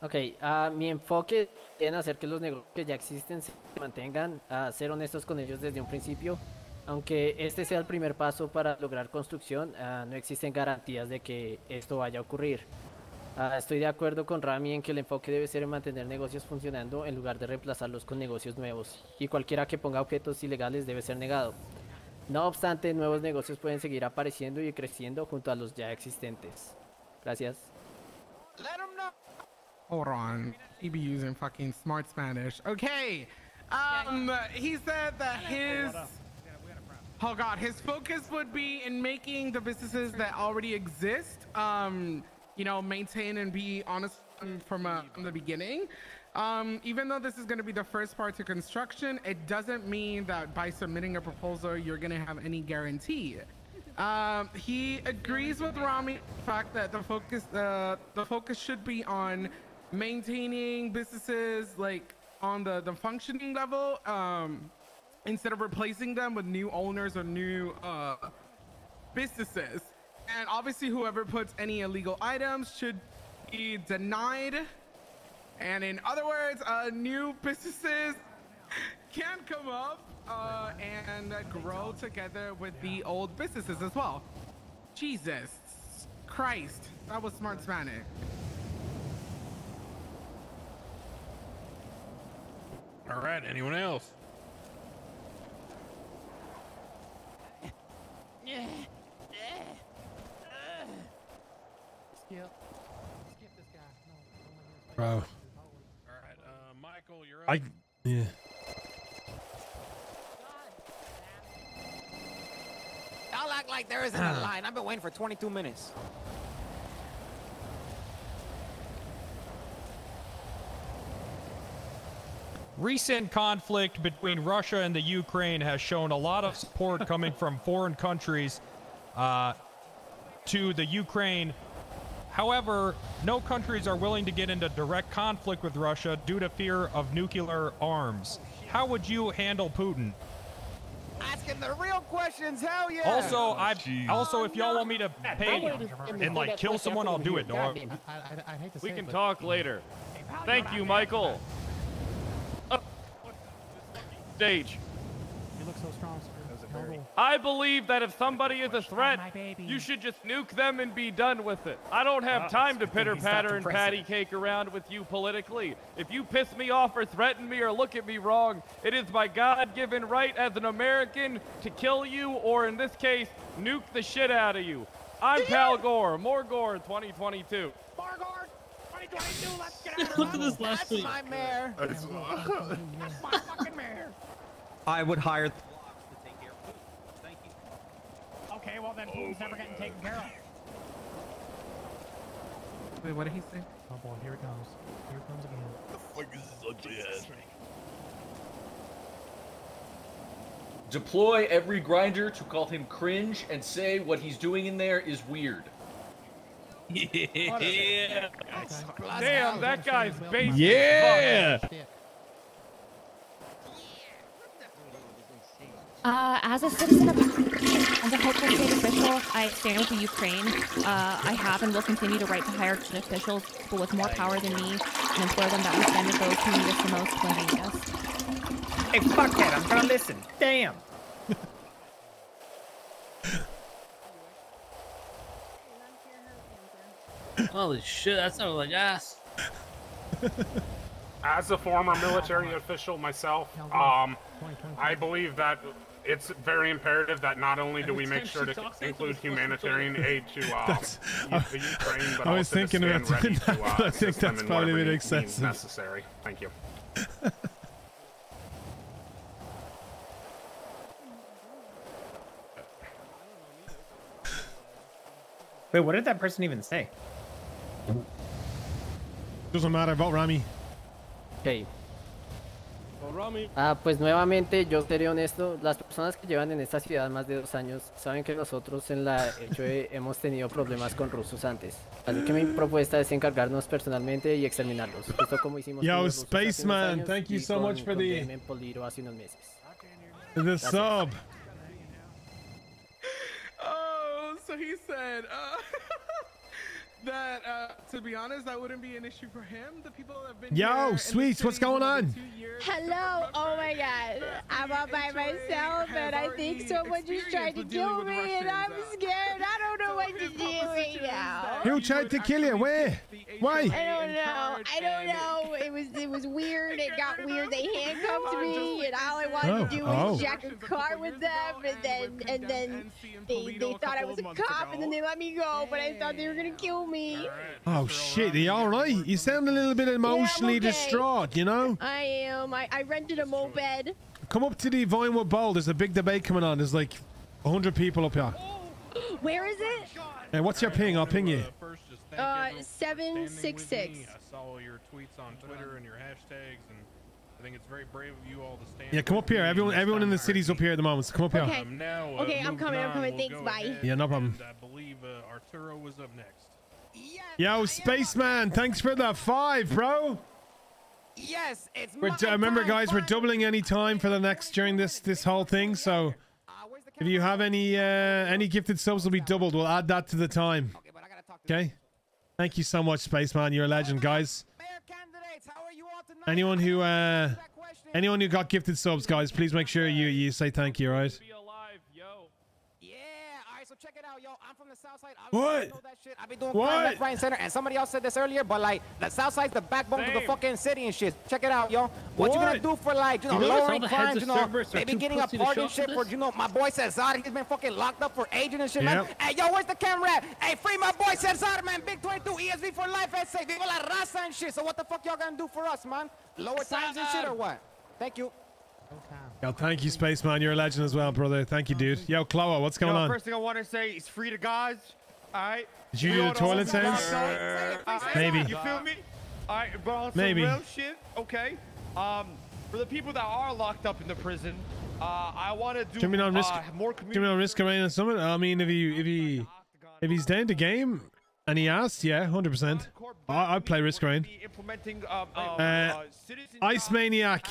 Ok, mi enfoque en hacer que los negocios que ya existen se mantengan, a ser honestos con ellos desde un principio. Aunque este sea el primer paso para lograr construcción, no existen garantías de que esto vaya a ocurrir. Estoy de acuerdo con Rami en que el enfoque debe ser en mantener negocios funcionando en lugar de reemplazarlos con negocios nuevos, y cualquiera que ponga objetos ilegales debe ser negado. No obstante, nuevos negocios pueden seguir apareciendo y creciendo junto a los ya existentes. Gracias. Hold on. He be using fucking smart Spanish. Okay. He said that his... Oh god, his focus would be in making the businesses that already exist, you know, maintain and be honest from the beginning. Even though this is going to be the first part to construction, it doesn't mean that by submitting a proposal, you're going to have any guarantee. He agrees with Rami the fact that the focus should be on maintaining businesses like on the functioning level, instead of replacing them with new owners or new businesses. And obviously whoever puts any illegal items should be denied. And in other words, new businesses can come up and grow together with the old businesses as well. Jesus Christ, that was smart Spanish. All right, anyone else? Skip this guy. No, Bro. All right, Michael, you're up. Yeah. Y'all act like there isn't a line. I've been waiting for 22 minutes. Recent conflict between Russia and the Ukraine has shown a lot of support coming from foreign countries to the Ukraine. However, no countries are willing to get into direct conflict with Russia due to fear of nuclear arms. How would you handle Putin? Asking the real questions, hell yeah! Also, if y'all want me to pay and like kill someone, I'll do it, dog. I hate to say We it, can but- talk later. Thank you, Michael. Stage. You look so strong, sir. I believe that if somebody is a threat, you should just nuke them and be done with it. I don't have time to pitter-patter and patty cake around with you politically. If you piss me off or threaten me or look at me wrong, it is my God-given right as an American to kill you, or in this case, nuke the shit out of you. I'm Pal Gore, more Gore 2022. More Gore 2022, let's get out of Look at this last That's tweet. my mayor. That's my fucking mayor. I would hire. Okay, well then Putin's never getting taken care of. Wait, what did he say? Oh boy, here it comes. Here it comes again. The fuck is this ugly ass? Deploy every grinder to call him cringe and say what he's doing in there is weird. Yeah. Damn, that guy's basic. Yeah. As a citizen of as a hopeful state official, I stand with the Ukraine. I have and will continue to write to higher officials, people with more power than me, and implore them to understand that those who need us the most when they need us. Hey, fuck that, I'm gonna listen. Damn. Holy shit, that sounded like ass. As a former military official myself, I believe that it's very imperative that not only do we make sure to include humanitarian aid to the Ukraine, but I was also thinking to about stand ready doing that, to but I think assist them that's in probably a whatever bit means excessive. necessary. Thank you. Wait, what did that person even say? Doesn't matter about Rami. Ok. Pues nuevamente, yo seré honesto, las personas que llevan en esta ciudad más de 2 años saben que nosotros en la HOE hemos tenido problemas con rusos antes. Así que mi propuesta es encargarnos personalmente y exterminarlos, justo como hicimos Yo, con los rusos hace unos Spaceman, años thank you y so con- much for con the- Demen Poliro hace unos meses. The Gracias. sub. Oh, so he said that to be honest, that wouldn't be an issue for him. The people that have been here Yo, in the Sweets, what's city going for more on? than 2 years. Hello. Oh my God. I'm all by myself, and I think someone just tried to kill me, and I'm scared. I don't know what to do right now. Who tried to kill you? Where? Why? I don't know. I don't know. It was weird. It got weird. They handcuffed me, and all I wanted to do was jack a car with them, and then they thought I was a cop, and then they let me go. But I thought they were gonna kill me. Oh shit, are you alright? You sound a little bit emotionally okay. distraught, you know? I am. I rented a moped. Come up to the Vinewood Bowl, there's a big debate coming on. There's like 100 people up here. Where is it? Hey, what's your ping? I'll ping you. 766. I saw your tweets on Twitter and your hashtags, and I think it's very brave of you all to stand. Yeah, come up here. Everyone in the city's up here at the moment, so come up here. Okay. Okay, I'm coming. I'm coming. Thanks. Bye. Yeah, no problem. I believe Arturo was up next. Yo, Spaceman, thanks for the 5, bro. Yes, it's Remember, guys, we're doubling any time for the next during this whole thing. So, if you have any gifted subs, will be doubled. We'll add that to the time. Okay. Thank you so much, Spaceman. You're a legend, guys. Anyone who got gifted subs, guys, please make sure you say thank you, right? So check it out, yo. I'm from the south side. What? I've been doing What? crime left, right, and center. And somebody else said this earlier, but like the south side's the backbone to the fucking city and shit. Check it out, yo. What you gonna do for like, you know, notice all lowering the heads crimes, of you know, Cerberus are maybe too getting a pussy to pardon show up shit for for, this? you know, my boy Cesar. He's been fucking locked up for aging and shit, Yep. man. Hey, yo, where's the camera at? Hey, free my boy Cesar, man. Big 22 ESV for life. SA. Viva la raza and shit. So what the fuck y'all gonna do for us, man? Lower times and shit or what? Thank you. Yo, thank you, Spaceman. You're a legend as well, brother. Thank you, dude. Yo, Chloe, what's going on? First thing I want to say is free to guys. All right. Did you do the toilet sounds? Maybe. You feel me? All right, but on some Maybe. real shit, okay? For the people that are locked up in the prison, I want to do Jimmy on risk. more Jimmy on risk arena summit. I mean, if he's down to game and he asks, yeah, 100%. I'd play risk arena. implementing Ice Maniac.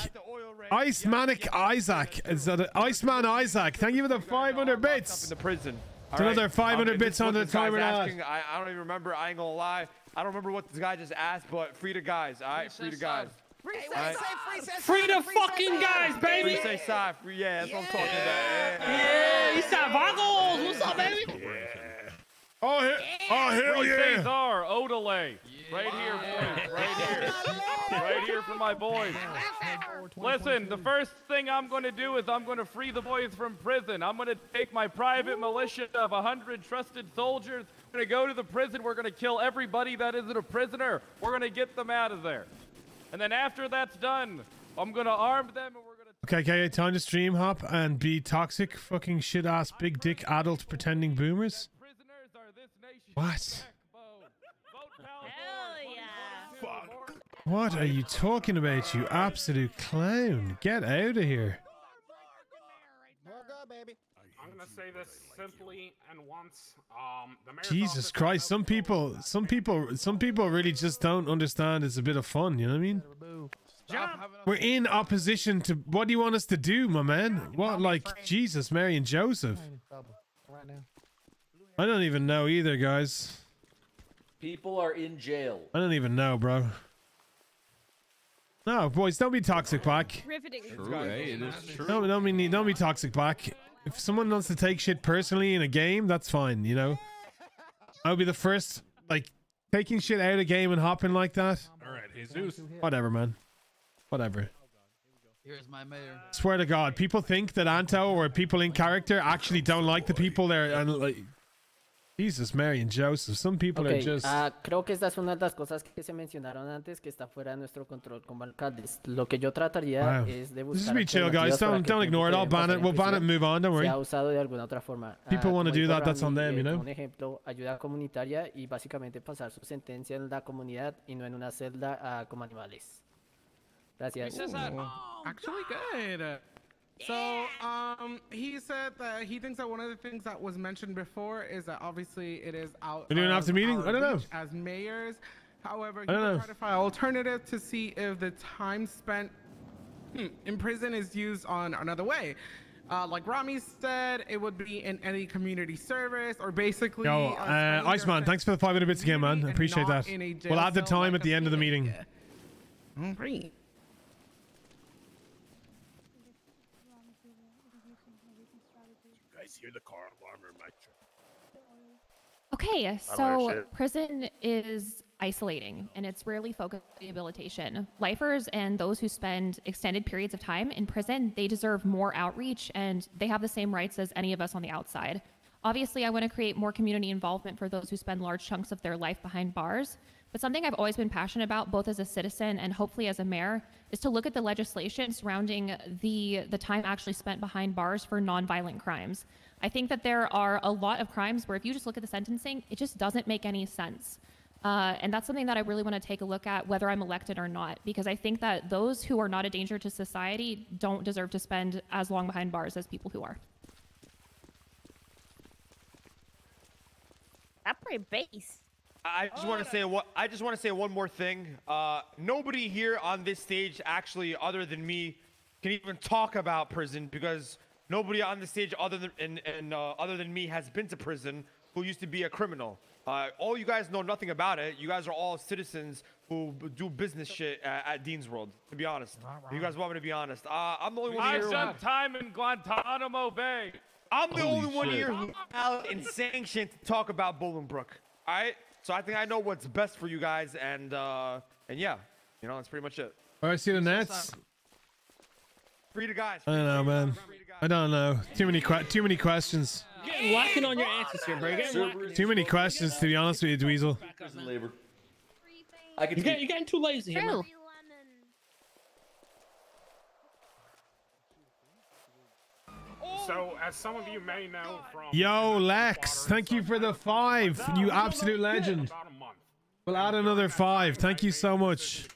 Ice Manic Isaac. Is that Iceman Isaac? Thank you for the 500 bits. in the prison. It's another 500 bits on the timer now. I don't even remember. I ain't gonna lie. I don't remember what this guy just asked, but free to guys. All right, free to guys. Free the fucking guys, baby. Free say side. Free, yeah, that's what I'm talking about. Yeah, he's got vagos. What's up, baby? Oh, hell Free yeah. Cesar, Odelay. Right here, boys. Right here. Right here for my boys. Listen, the first thing I'm going to do is I'm going to free the boys from prison. I'm going to take my private militia of 100 trusted soldiers. We're going to go to the prison. We're going to kill everybody that isn't a prisoner. We're going to get them out of there. And then after that's done, I'm going to arm them and we're going to... Okay, time to stream hop and be toxic, fucking shit ass, big dick adult pretending boomers. What? What are you talking about, you absolute clown? Get out of here. I'm gonna say this simply and once. The mayor's Jesus office Christ, some people really just don't understand it's a bit of fun, you know what I mean? We're in opposition to, what do you want us to do, my man? What, like, Jesus, Mary and Joseph? I don't even know either, guys. People are in jail. I don't even know, bro. No, boys, don't be toxic back. Riveting. It is true. Don't be toxic back. If someone wants to take shit personally in a game, that's fine, you know? I would be the first, like, taking shit out of game and hopping like that. All right, Jesus. Whatever, man. Whatever. Here's my mayor. Swear to God, people think that Anto or people in character actually don't like the people there, and like, Jesus, Mary and Joseph, some people are just. Creo que esta es una de las cosas que se mencionaron antes que está fuera de nuestro control como alcaldes. Lo que yo trataría es de buscar. Just be chill, guys. Don't ignore it. I'll ban it. We'll ban it and move on. Don't worry. Se ha usado de alguna otra forma. People want to do that. That's on them, you know. Un ejemplo, ayuda comunitaria y básicamente pasar su sentencia en la comunidad y no en una celda como animales. Gracias. Actually good. So, he said that he thinks that one of the things that was mentioned before is that obviously it is out. We're doing after meeting? I don't know. As mayors, however, he will try to find an alternative to see if the time spent in prison is used on another way. Like Rami said, it would be in any community service or basically. Yo, Iceman, thanks for the 500 bits again, man. I appreciate that. We'll add the time at the end of the meeting. Great. Hear the car alarm in my truck. Okay, so prison is isolating and it's rarely focused on rehabilitation. Lifers and those who spend extended periods of time in prison, they deserve more outreach and they have the same rights as any of us on the outside. Obviously, I want to create more community involvement for those who spend large chunks of their life behind bars. But something I've always been passionate about, both as a citizen and hopefully as a mayor, is to look at the legislation surrounding the time actually spent behind bars for nonviolent crimes. I think that there are a lot of crimes where if you just look at the sentencing, it just doesn't make any sense. And that's something that I really want to take a look at whether I'm elected or not, because I think that those who are not a danger to society don't deserve to spend as long behind bars as people who are. That's pretty base. I just want to say one more thing. Nobody here on this stage, actually, other than me, can even talk about prison because nobody on the stage other than me has been to prison who used to be a criminal. All you guys know nothing about it. You guys are all citizens who do business shit at Dean's World. To be honest, you guys want me to be honest. I'm the only one here. I've done time in Guantanamo Bay. I'm the only one here who's out and sanctioned to talk about Bolingbrook. All right. So I think I know what's best for you guys, and yeah, you know, that's pretty much it. All right, see the Nets. Free to guys. I don't know, man. I don't know. Too many questions. You're getting lacking on your answers here, bro. Too many questions, to be honest with you, Dweezil. Prison labor. You're getting too lazy here, man. So, as some of you may know from... Yo, Lex, thank you for the 5. You absolute legend. We'll add another 5. Thank you so much.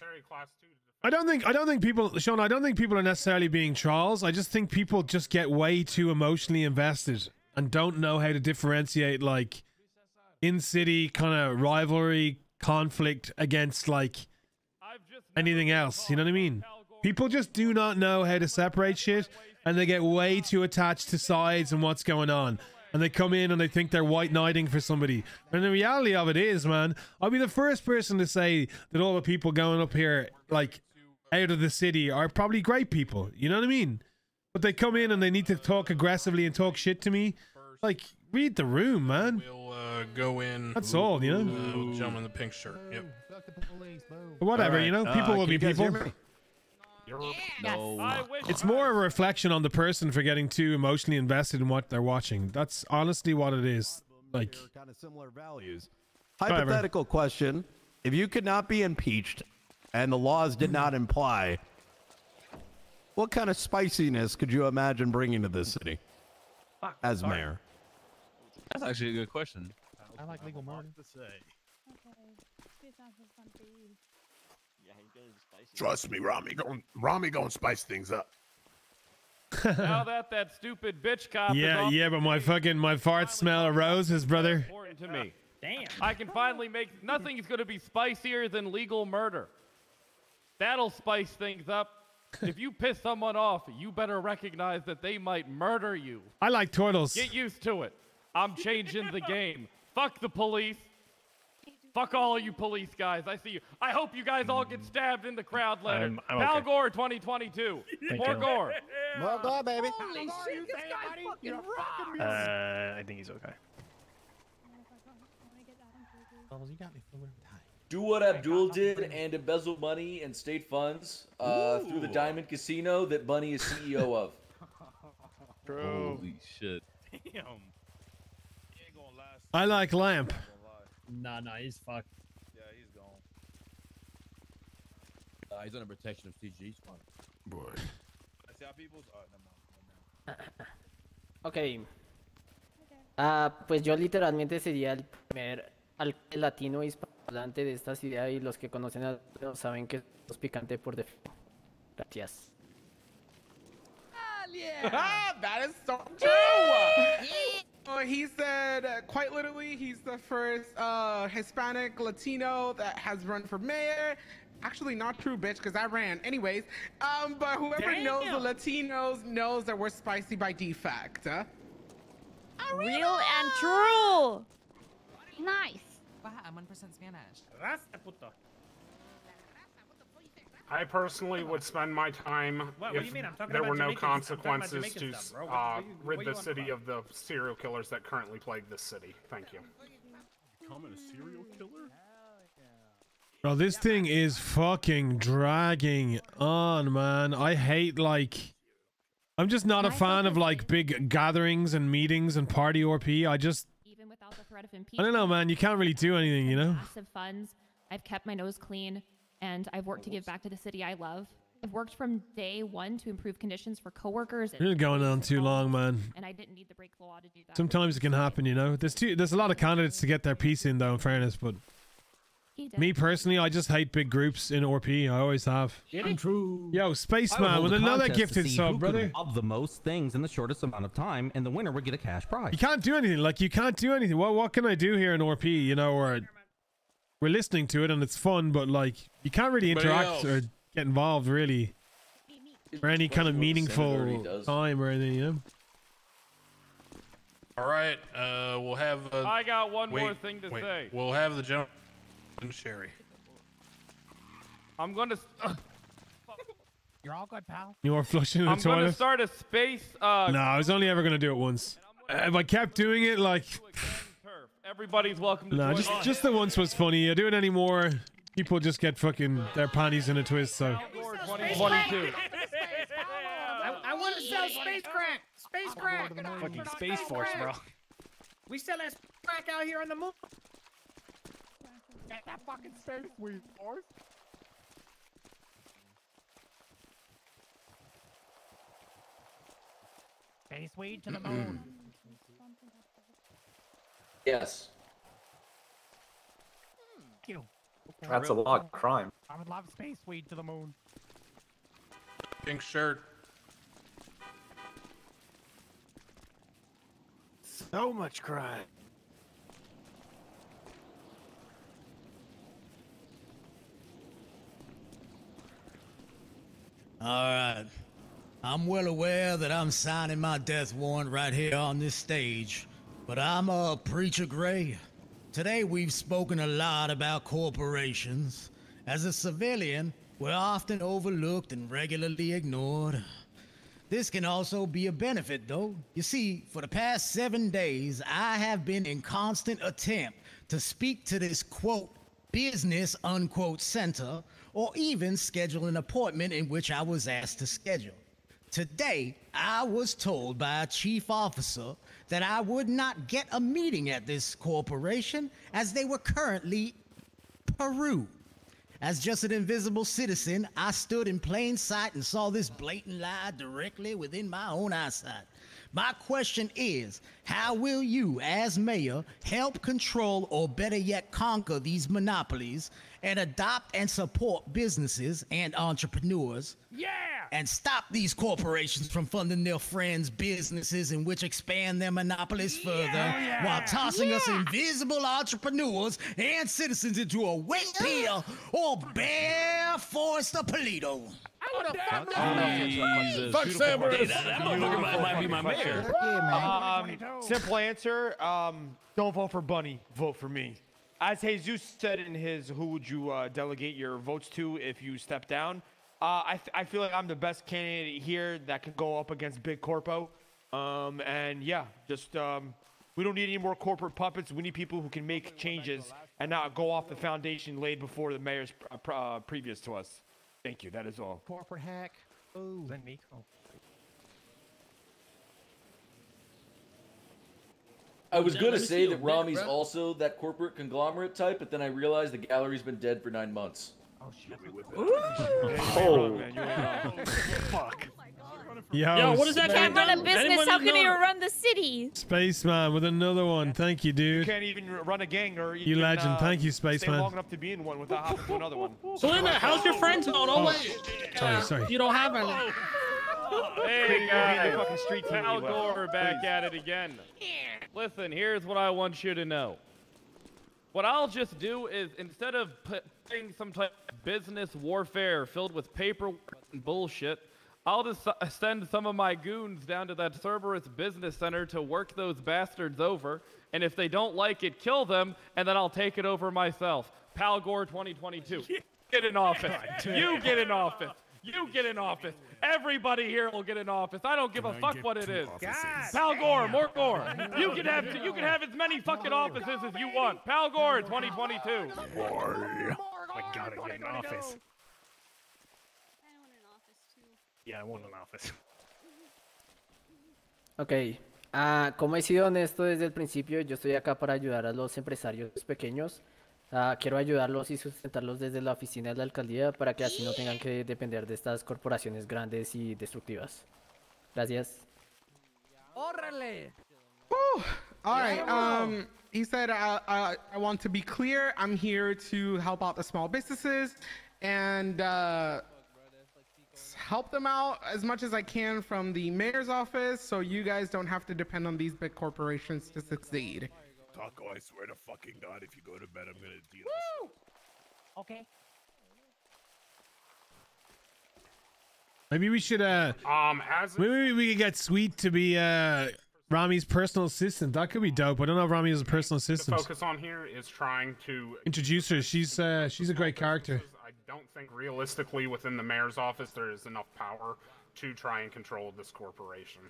I don't think people, Sean, I don't think people are necessarily being trolls. I just think people just get way too emotionally invested and don't know how to differentiate, like, in-city kind of rivalry, conflict against, like, anything else. You know what I mean? People just do not know how to separate shit. And they get way too attached to sides and what's going on. And they come in and they think they're white knighting for somebody. And the reality of it is, man, I'll be the first person to say that all the people going up here, like, out of the city are probably great people. You know what I mean? But they come in and they need to talk aggressively and talk shit to me. Like, read the room, man. We'll go in. That's all, you know? Gentleman in the pink shirt. Yep. But whatever, you know? People will be people. No. It's more a reflection on the person for getting too emotionally invested in what they're watching. That's honestly what it is. Like, kind of similar values. Hypothetical question: if you could not be impeached and the laws did not imply, what kind of spiciness could you imagine bringing to this city as mayor? That's actually a good question. I like legal murder. Trust me, Rami gonna spice things up. Now that stupid bitch cop is off, but my farts smell of roses, brother. important to me. Damn. I can finally make nothing is going to be spicier than legal murder. That'll spice things up. If you piss someone off, you better recognize that they might murder you. I like turtles. Get used to it. I'm changing the game. Fuck the police. Fuck all you police guys. I see you. I hope you guys all get stabbed in the crowd later. I'm Pal okay. Gore 2022. More Gore. More Gore, baby. Holy shit, this guy fucking rocking me. I think he's okay. Bubbles, you got me for do what Abdul did and embezzle money and state funds through the Diamond Casino that Bunny is CEO of. True. Holy shit. Damn. I like Lamp. Nah, he's fucked. Yeah, he's gone. He's under protection of CG. He's fine. Boy. See how people's. Ok. Pues yo literalmente sería el primer alcalde latino hispanohablante de esta ciudad y los que conocen a saben que es picante por defecto. Gracias. Ah, that is so true. He said, quite literally, he's the first Hispanic Latino that has run for mayor. Actually, not true, bitch, because I ran. Anyways, but whoever knows the Latinos knows that we're spicy by defect. Real and true. Nice. I'm 1% Spanish. Rasta puto. I personally would spend my time What do if you mean? I'm talking there about were no Jamaican- I'm talking about consequences Jamaican to stuff, bro. What you rid the on city about? of the serial killers that currently plague this city. Thank you. Becoming a serial killer? Bro, this thing is fucking dragging on, man. I hate, like... I'm just not a fan of, like, big gatherings and meetings and party RP. Even without the threat of I impeachment. don't know, man. You can't really do anything, you know? Massive funds. I've kept my nose clean, and I've worked to give back to the city I love. I've worked from day one to improve conditions for coworkers. You're going on too long, man. And I didn't need to break the law to do that. Sometimes it can happen, you know? There's a lot of candidates to get their piece in, though, in fairness, but... Me personally, I just hate big groups in RP. I always have. True. Yo, I would Spaceman hold with a another contest to gifted see sub, who could brother. rob the most things in the shortest amount of time, and the winner would get a cash prize. You can't do anything. Like, you can't do anything. What can I do here in RP, you know, or... We're listening to it and it's fun, but, like, you can't really interact or get involved, really. For any kind of meaningful time or anything, you know? All right, we'll have. I got one more thing to say. We'll have the gentleman, Sherry. I'm gonna. You're all good, pal. You are flushing in the I'm gonna toilet? start a space. No, I was only ever going to do it once. If I kept doing it, like... Everybody's welcome to Nah, join. just the once was funny. I do it anymore, people just get fucking their panties in a twist, so... 2022. I want to sell space crack. Space crack. Fucking Space Force, bro. We sell that crack out here on the moon. That fucking space weed, Force. Space weed to the moon. Yes. You. That's a lot of crime. I would love space weed to the moon. Pink shirt. So much crime. All right. I'm well aware that I'm signing my death warrant right here on this stage, but I'm a Preacher Gray. Today we've spoken a lot about corporations. As a civilian, we're often overlooked and regularly ignored. This can also be a benefit, though. You see, for the past 7 days, I have been in constant attempt to speak to this, quote, business, unquote, center, or even schedule an appointment in which I was asked to schedule. Today, I was told by a chief officer that I would not get a meeting at this corporation as they were currently Peru. As just an invisible citizen, I stood in plain sight and saw this blatant lie directly within my own eyesight. My question is, how will you, as mayor, help control or better yet conquer these monopolies and adopt and support businesses and entrepreneurs? Yeah! And stop these corporations from funding their friends' businesses in which expand their monopolies further while tossing us invisible entrepreneurs and citizens into a wet peel or bare forest of Polito. Fuck Sanders. That motherfucker might be my mayor. Simple answer. Don't vote for Bunny. Vote for me. As Jesus said in his "Who would you delegate your votes to if you step down?" I feel like I'm the best candidate here that can go up against Big Corpo. And yeah, just We don't need any more corporate puppets. We need people who can make changes and not go off the foundation laid before the mayor's previous to us. Thank you. That is all. Corporate hack. Oh, is that me? Oh. I was gonna say that Rami's also that corporate conglomerate type, but then I realized the gallery's been dead for 9 months. Oh shit. Oh. Fuck. Yo, what does that You can't run a business. How can you run the city? Spaceman with another one. Thank you, dude. You can't even run a gang or You legend. Thank you, stay Spaceman. long enough to be in one without hopping to another one. So wait a minute, how's your friends? No, wait. Sorry. You don't have any. Hey guys, fucking street team Al you left. Gore back Please. at it again. Listen, here's what I want you to know. What I'll just do is, instead of putting some type of business warfare filled with paperwork and bullshit, I'll just send some of my goons down to that Cerberus business center to work those bastards over, and if they don't like it, kill them, and then I'll take it over myself. Pal Gore 2022. Get in office. You get in office. You get in office. Everybody here will get in office. I don't give a fuck what it is. Pal Gore, more Gore. You can have as many fucking offices as you want. Pal Gore 2022. I gotta get an office. Yeah, I want an office. Ok, como he sido honesto desde el principio, yo estoy acá para ayudar a los empresarios pequeños. Quiero ayudarlos y sustentarlos desde la oficina de la alcaldía para que así no tengan que depender de estas corporaciones grandes y destructivas. Gracias. ¡Órale! All right. He said, I want to be clear. I'm here to help out the small businesses and help them out as much as I can from the mayor's office, so you guys don't have to depend on these big corporations to succeed. Taco, I swear to fucking God, if you go to bed, I'm gonna deal. Okay. Maybe we should maybe we could get Sweet to be Rami's personal assistant. That could be dope. I don't know if Rami is a personal The assistant. focus on here is trying to Introduce her. She's a great character. I don't think realistically within the mayor's office there is enough power to try and control this corporation.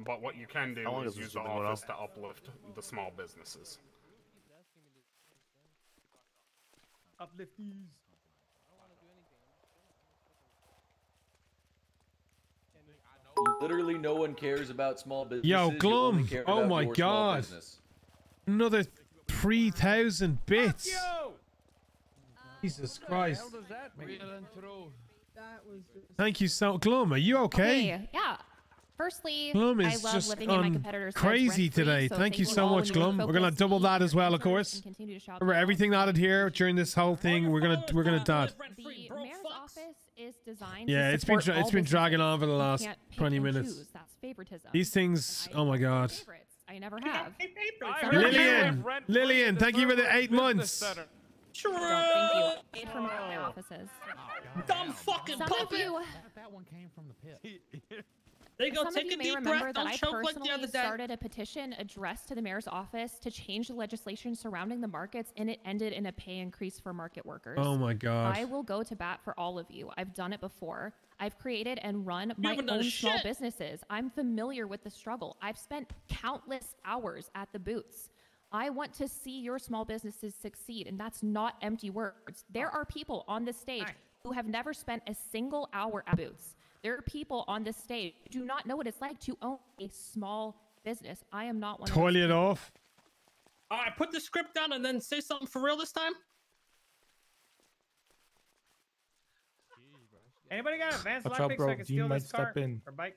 But what you can do How long is has use this the been going office on? to uplift the small businesses. Uplifties. Literally no one cares about small businesses. Yo, You only Glum. care Oh about my your small God. business. Another 3,000 bits. Jesus Christ. Thank you so Glum, are you okay? Yeah. Firstly, Glum I is love just living in my competitor's house crazy rent-free, today. so Thank you so all, much, and Glum. your We're gonna focus double that as well, of and course. continue to shout Remember, everything added here during this whole thing, we're gonna that. The mayor's office is designed Yeah, to it's been support all dragging businesses. on for the You last can't pick 20 and minutes. choose. That's favoritism. These things, oh my God. I never have. Lillian, thank you for the 8 months. Sure. Thank you. Paid for my offices. Dumb fucking Some puppet. of you, That one came from the pit. There you go. some Take of you a may deep remember breath. that Don't I choke like the personally other day. started a petition addressed to the mayor's office to change the legislation surrounding the markets, and it ended in a pay increase for market workers. Oh my God. I will go to bat for all of you. I've done it before. I've created and run my haven't done own small shit. businesses. I'm familiar with the struggle. I've spent countless hours at the booths. I want to see your small businesses succeed, and that's not empty words. There are people on this stage who have never spent a single hour at booths. There are people on this stage who do not know what it's like to own a small business. I am not one of those Toilet people. off. All right, put the script down and then say something for real this time. Anybody got advanced Watch out, lockpick bro. so I can Gene steal might this car step in. or bike?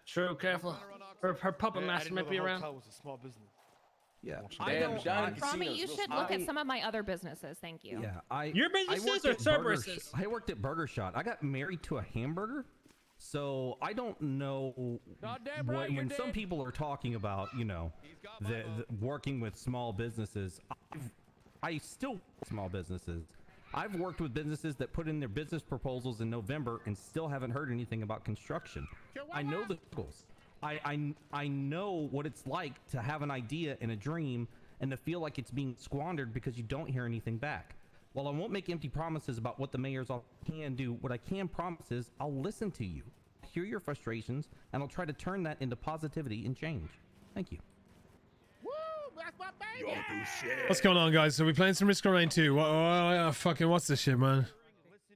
True, careful. Her puppet master might be around. Was a small business. Yeah. Rami, you should look at some of my other businesses. Thank you. Yeah, Your businesses worked or at Burger Cerberus's? I worked at Burger Shot. I got married to a hamburger, so I don't know when some people are talking about, you know, the working with small businesses. I still work with small businesses. I've worked with businesses that put in their business proposals in November and still haven't heard anything about construction. I know the goals. I know what it's like to have an idea and a dream and to feel like it's being squandered because you don't hear anything back. While I won't make empty promises about what the mayor's office can do, what I can promise is I'll listen to you, hear your frustrations, and I'll try to turn that into positivity and change. Thank you. What's going on, guys? So we playing some Risk of Rain 2. Fucking what's this shit, man?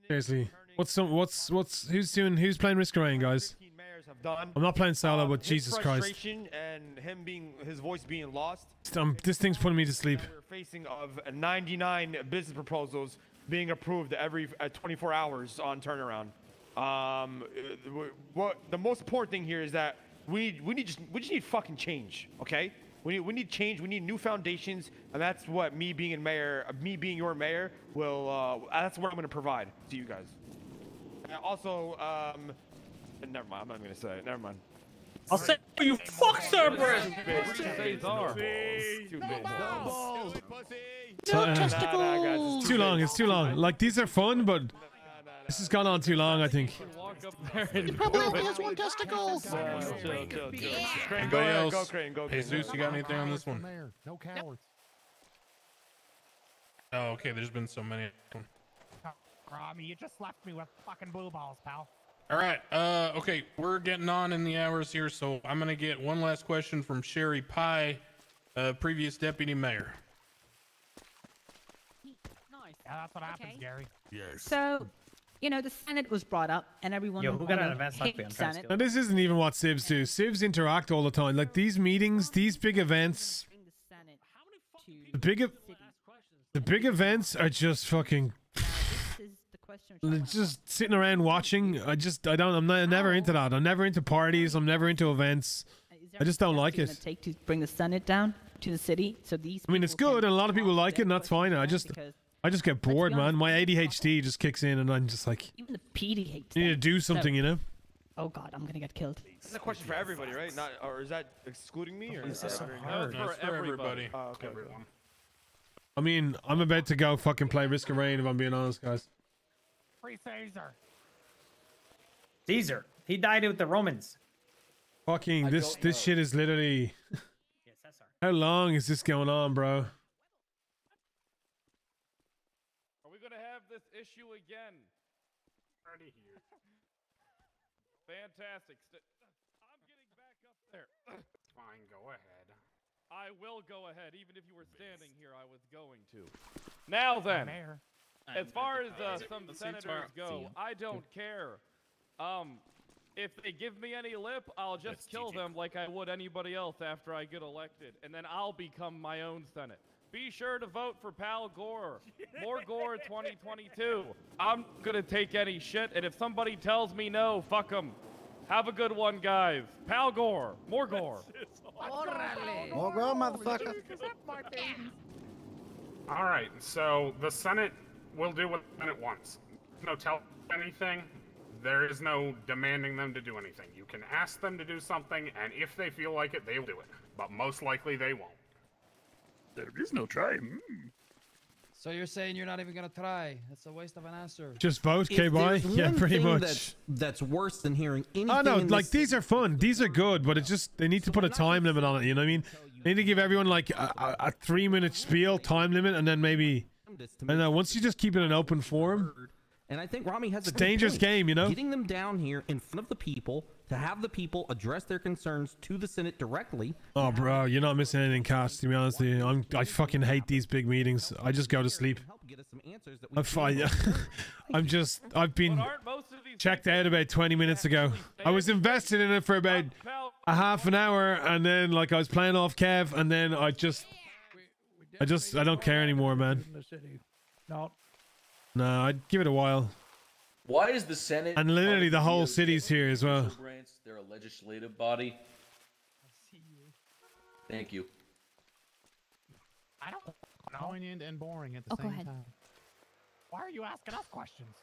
Seriously. Who's playing Risk of Rain, guys? I'm not playing solo, but Jesus Christ. Frustration and his voice being lost. This thing's putting me to sleep. We're facing of 99 business proposals being approved every 24 hours on turnaround. What the most important thing here is that we just need fucking change, okay? We need change. We need new foundations, and that's what me being your mayor will. That's what I'm gonna provide to you guys. Also, never mind. I'm not gonna say it. Never mind. I'll say you fuck Cerberus. It's too long. It's too long. Like, these are fun, but this has gone on too long, I think. He probably only has one testicle. Anybody else? Hey, Zeus, you got anything on this one? No cowards. Oh, okay. There's been so many. Rami, you just left me with fucking blue balls, pal. All right. Okay, we're getting on in the hours here, so I'm gonna get one last question from Sherry Pie, previous deputy mayor. Nice. Yeah, that's what happens, Gary. Yes. So, you know, the Senate was brought up, and everyone who got an advanced hate Senate. Now, this isn't even what civs do. Civs interact all the time. Like, these meetings, these big events, the big events are just fucking. Just sitting around watching. I'm never into that. I'm never into parties. I'm never into events. I just don't like it. Take to bring the Senate down to the city, so these. I mean, it's good, and a lot of people like it, and that's fine. I just get bored, man. My ADHD just kicks in, and I'm just like, even the PD hates. You need to do something, you know. Oh God, I'm gonna get killed. This is a question for everybody, right? Not, or is that excluding me? Or This is so hard. No, it's for everybody. Oh, okay. Everyone. I mean, I'm about to go fucking play Risk of Rain, if I'm being honest, guys. Free Caesar. Caesar. He died with the Romans. Fucking this shit is literally. How long is this going on, bro? Are we gonna have this issue again? Already here. Fantastic. I'm getting back up there. Fine, go ahead. I will go ahead, even if you were standing here. I was going to. Now then, as far as some senators go, I don't care. If they give me any lip, I'll just kill them like I would anybody else after I get elected, and then I'll become my own Senate. Be sure to vote for Pal Gore. More Gore 2022. I'm gonna take any shit, and if somebody tells me no, fuck them. Have a good one, guys. Pal Gore. More Gore. More Gore, motherfucker. All right, so the Senate will do what the Senate wants. No tell anything. There is no demanding them to do anything. You can ask them to do something, and if they feel like it, they'll do it. But most likely, they won't. There is no try. So you're saying you're not even gonna try? That's a waste of an answer. Just vote, K-Boy. Yeah, pretty much. That's worse than hearing anything. Oh no, like these are fun. These are good, but it's just they need to put a time limit on it. You know what I mean? They need to give everyone like a 3-minute spiel time limit, and then maybe. And once you just keep it an open forum. And I think Rami has a dangerous point. game, you know? Getting them down here in front of the people to have the people address their concerns to the Senate directly. Oh, bro, you're not missing anything, Cass, to be honest with you. I fucking hate these big meetings. I just go to sleep. I've been checked out about 20 minutes ago. I was invested in it for about a half an hour, and then like I was playing off Kev, and then I don't care anymore, man. No, I'd give it a while. Why is the Senate and literally the whole city's here as well? They're a legislative body. Thank you. I don't know. Poignant and boring at the same time. Why are you asking us questions?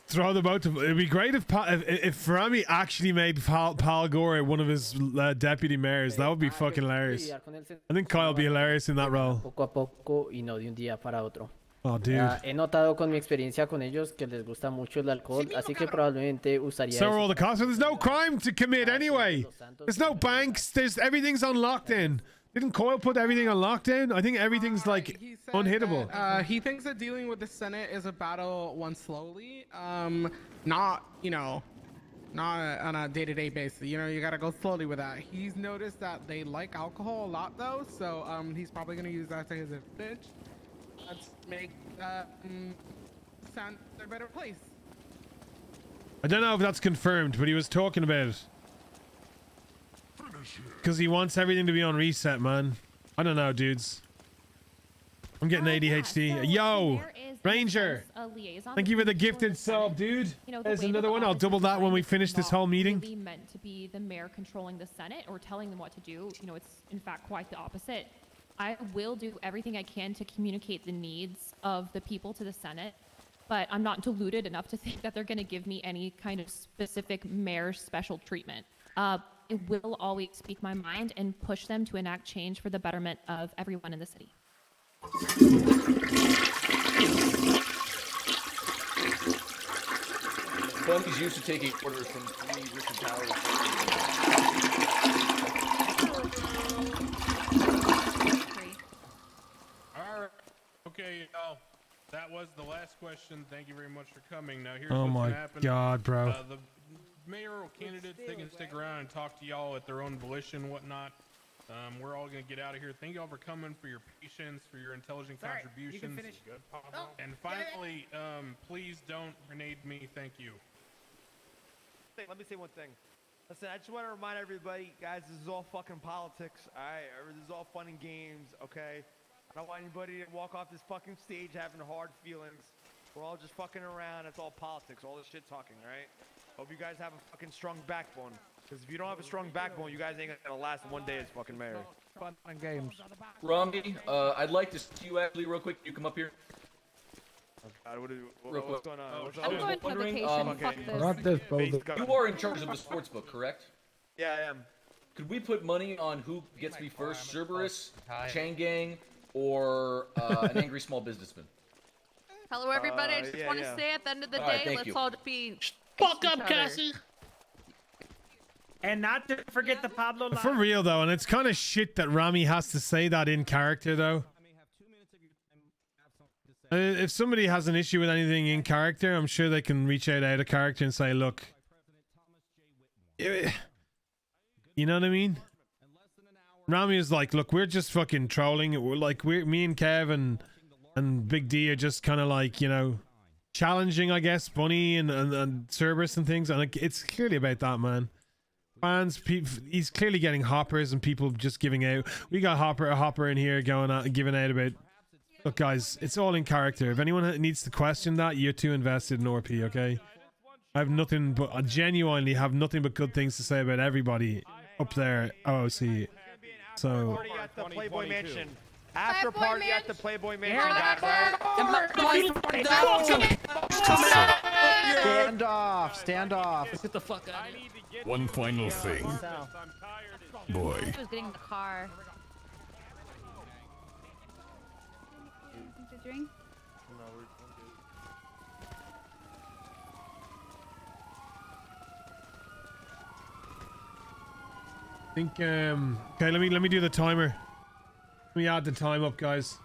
Throw the boat. It'd be great if Rami actually made Pal Gore one of his deputy mayors. That would be fucking hilarious. I think Kyle would be hilarious in that role. Poco a poco y no de un día para otro. Oh, dude. He notado con mi experiencia con ellos que les gusta mucho el alcohol, así que probablemente usaría. So are all the cops. There's no crime to commit anyway. There's no banks. Everything's on lockdown. Didn't Coyle put everything on lockdown? I think everything's like unhittable. He thinks that dealing with the Senate is a battle won slowly. Not, you know, not on a day-to-day basis. You know, you gotta go slowly with that. He's noticed that they like alcohol a lot though, so he's probably gonna use that to his advantage. Let's make sound a better place. I don't know if that's confirmed, but he was talking about it. Because he wants everything to be on reset, man. I don't know, dudes. I'm getting ADHD. Yeah, so Yo, there is Ranger. a liaison Thank you for the between gifted sub, dude. You know, the There's way that another the one. I'll office double is that when we designed, finish it's this not whole meeting. Really meant to be the mayor controlling the Senate or telling them what to do. You know, it's in fact quite the opposite. I will do everything I can to communicate the needs of the people to the Senate, but I'm not deluded enough to think that they're going to give me any kind of specific mayor special treatment. It will always speak my mind and push them to enact change for the betterment of everyone in the city. Bumpy's used to taking orders from 3 Richard Towers. All right. Okay, y'all. That was the last question. Thank you very much for coming. Now, here's Oh what's my gonna happen. God, bro. The mayoral candidates, they can stick around and talk to y'all at their own volition and whatnot. We're all going to get out of here. Thank y'all for coming, for your patience, for your intelligent contributions. And finally, please don't grenade me. Thank you. Let me say one thing. Listen, I just want to remind everybody, guys, this is all fucking politics, all right? This is all fun and games, okay? I don't want anybody to walk off this fucking stage having hard feelings. We're all just fucking around. It's all politics, all this shit talking, all right? Hope you guys have a fucking strong backbone. Because if you don't have a strong backbone, you guys ain't gonna last one day as fucking mayor. Fun and games. Romney, I'd like to see you actually real quick. You come up here. What's going on? What's I'm going to vacation. You are in charge of the sports book, correct? Yeah, I am. Could we put money on who gets me first, Cerberus, Changang, or an angry small businessman? Hello, everybody. I just want to say at the end of the day, thank let's you. all be Fuck up, Cassie. And not to forget the Pablo. For real though, and it's kind of shit that Rami has to say that in character though. If somebody has an issue with anything in character, I'm sure they can reach out of character and say, look, you know what I mean? Rami is like, look, we're just fucking trolling. We're like, me and Kev and Big D are just kind of like, you know, challenging, I guess, Bunny and Cerberus and things. And it's clearly about that, man. Fans, he's clearly getting hoppers and people just giving out. We got a hopper in here going out, giving out about. Look, guys, it's all in character. If anyone needs to question that, you're too invested in RP, okay? I have nothing but, I genuinely have nothing but good things to say about everybody up there. OOC. So. Party at the Playboy Mansion. After party at the Playboy Mansion, Stand off. Stand off. Get the fuck out of here. One final thing. Boy. Who's getting in the car? To drink? I think okay, let me do the timer. Let me add the time up, guys.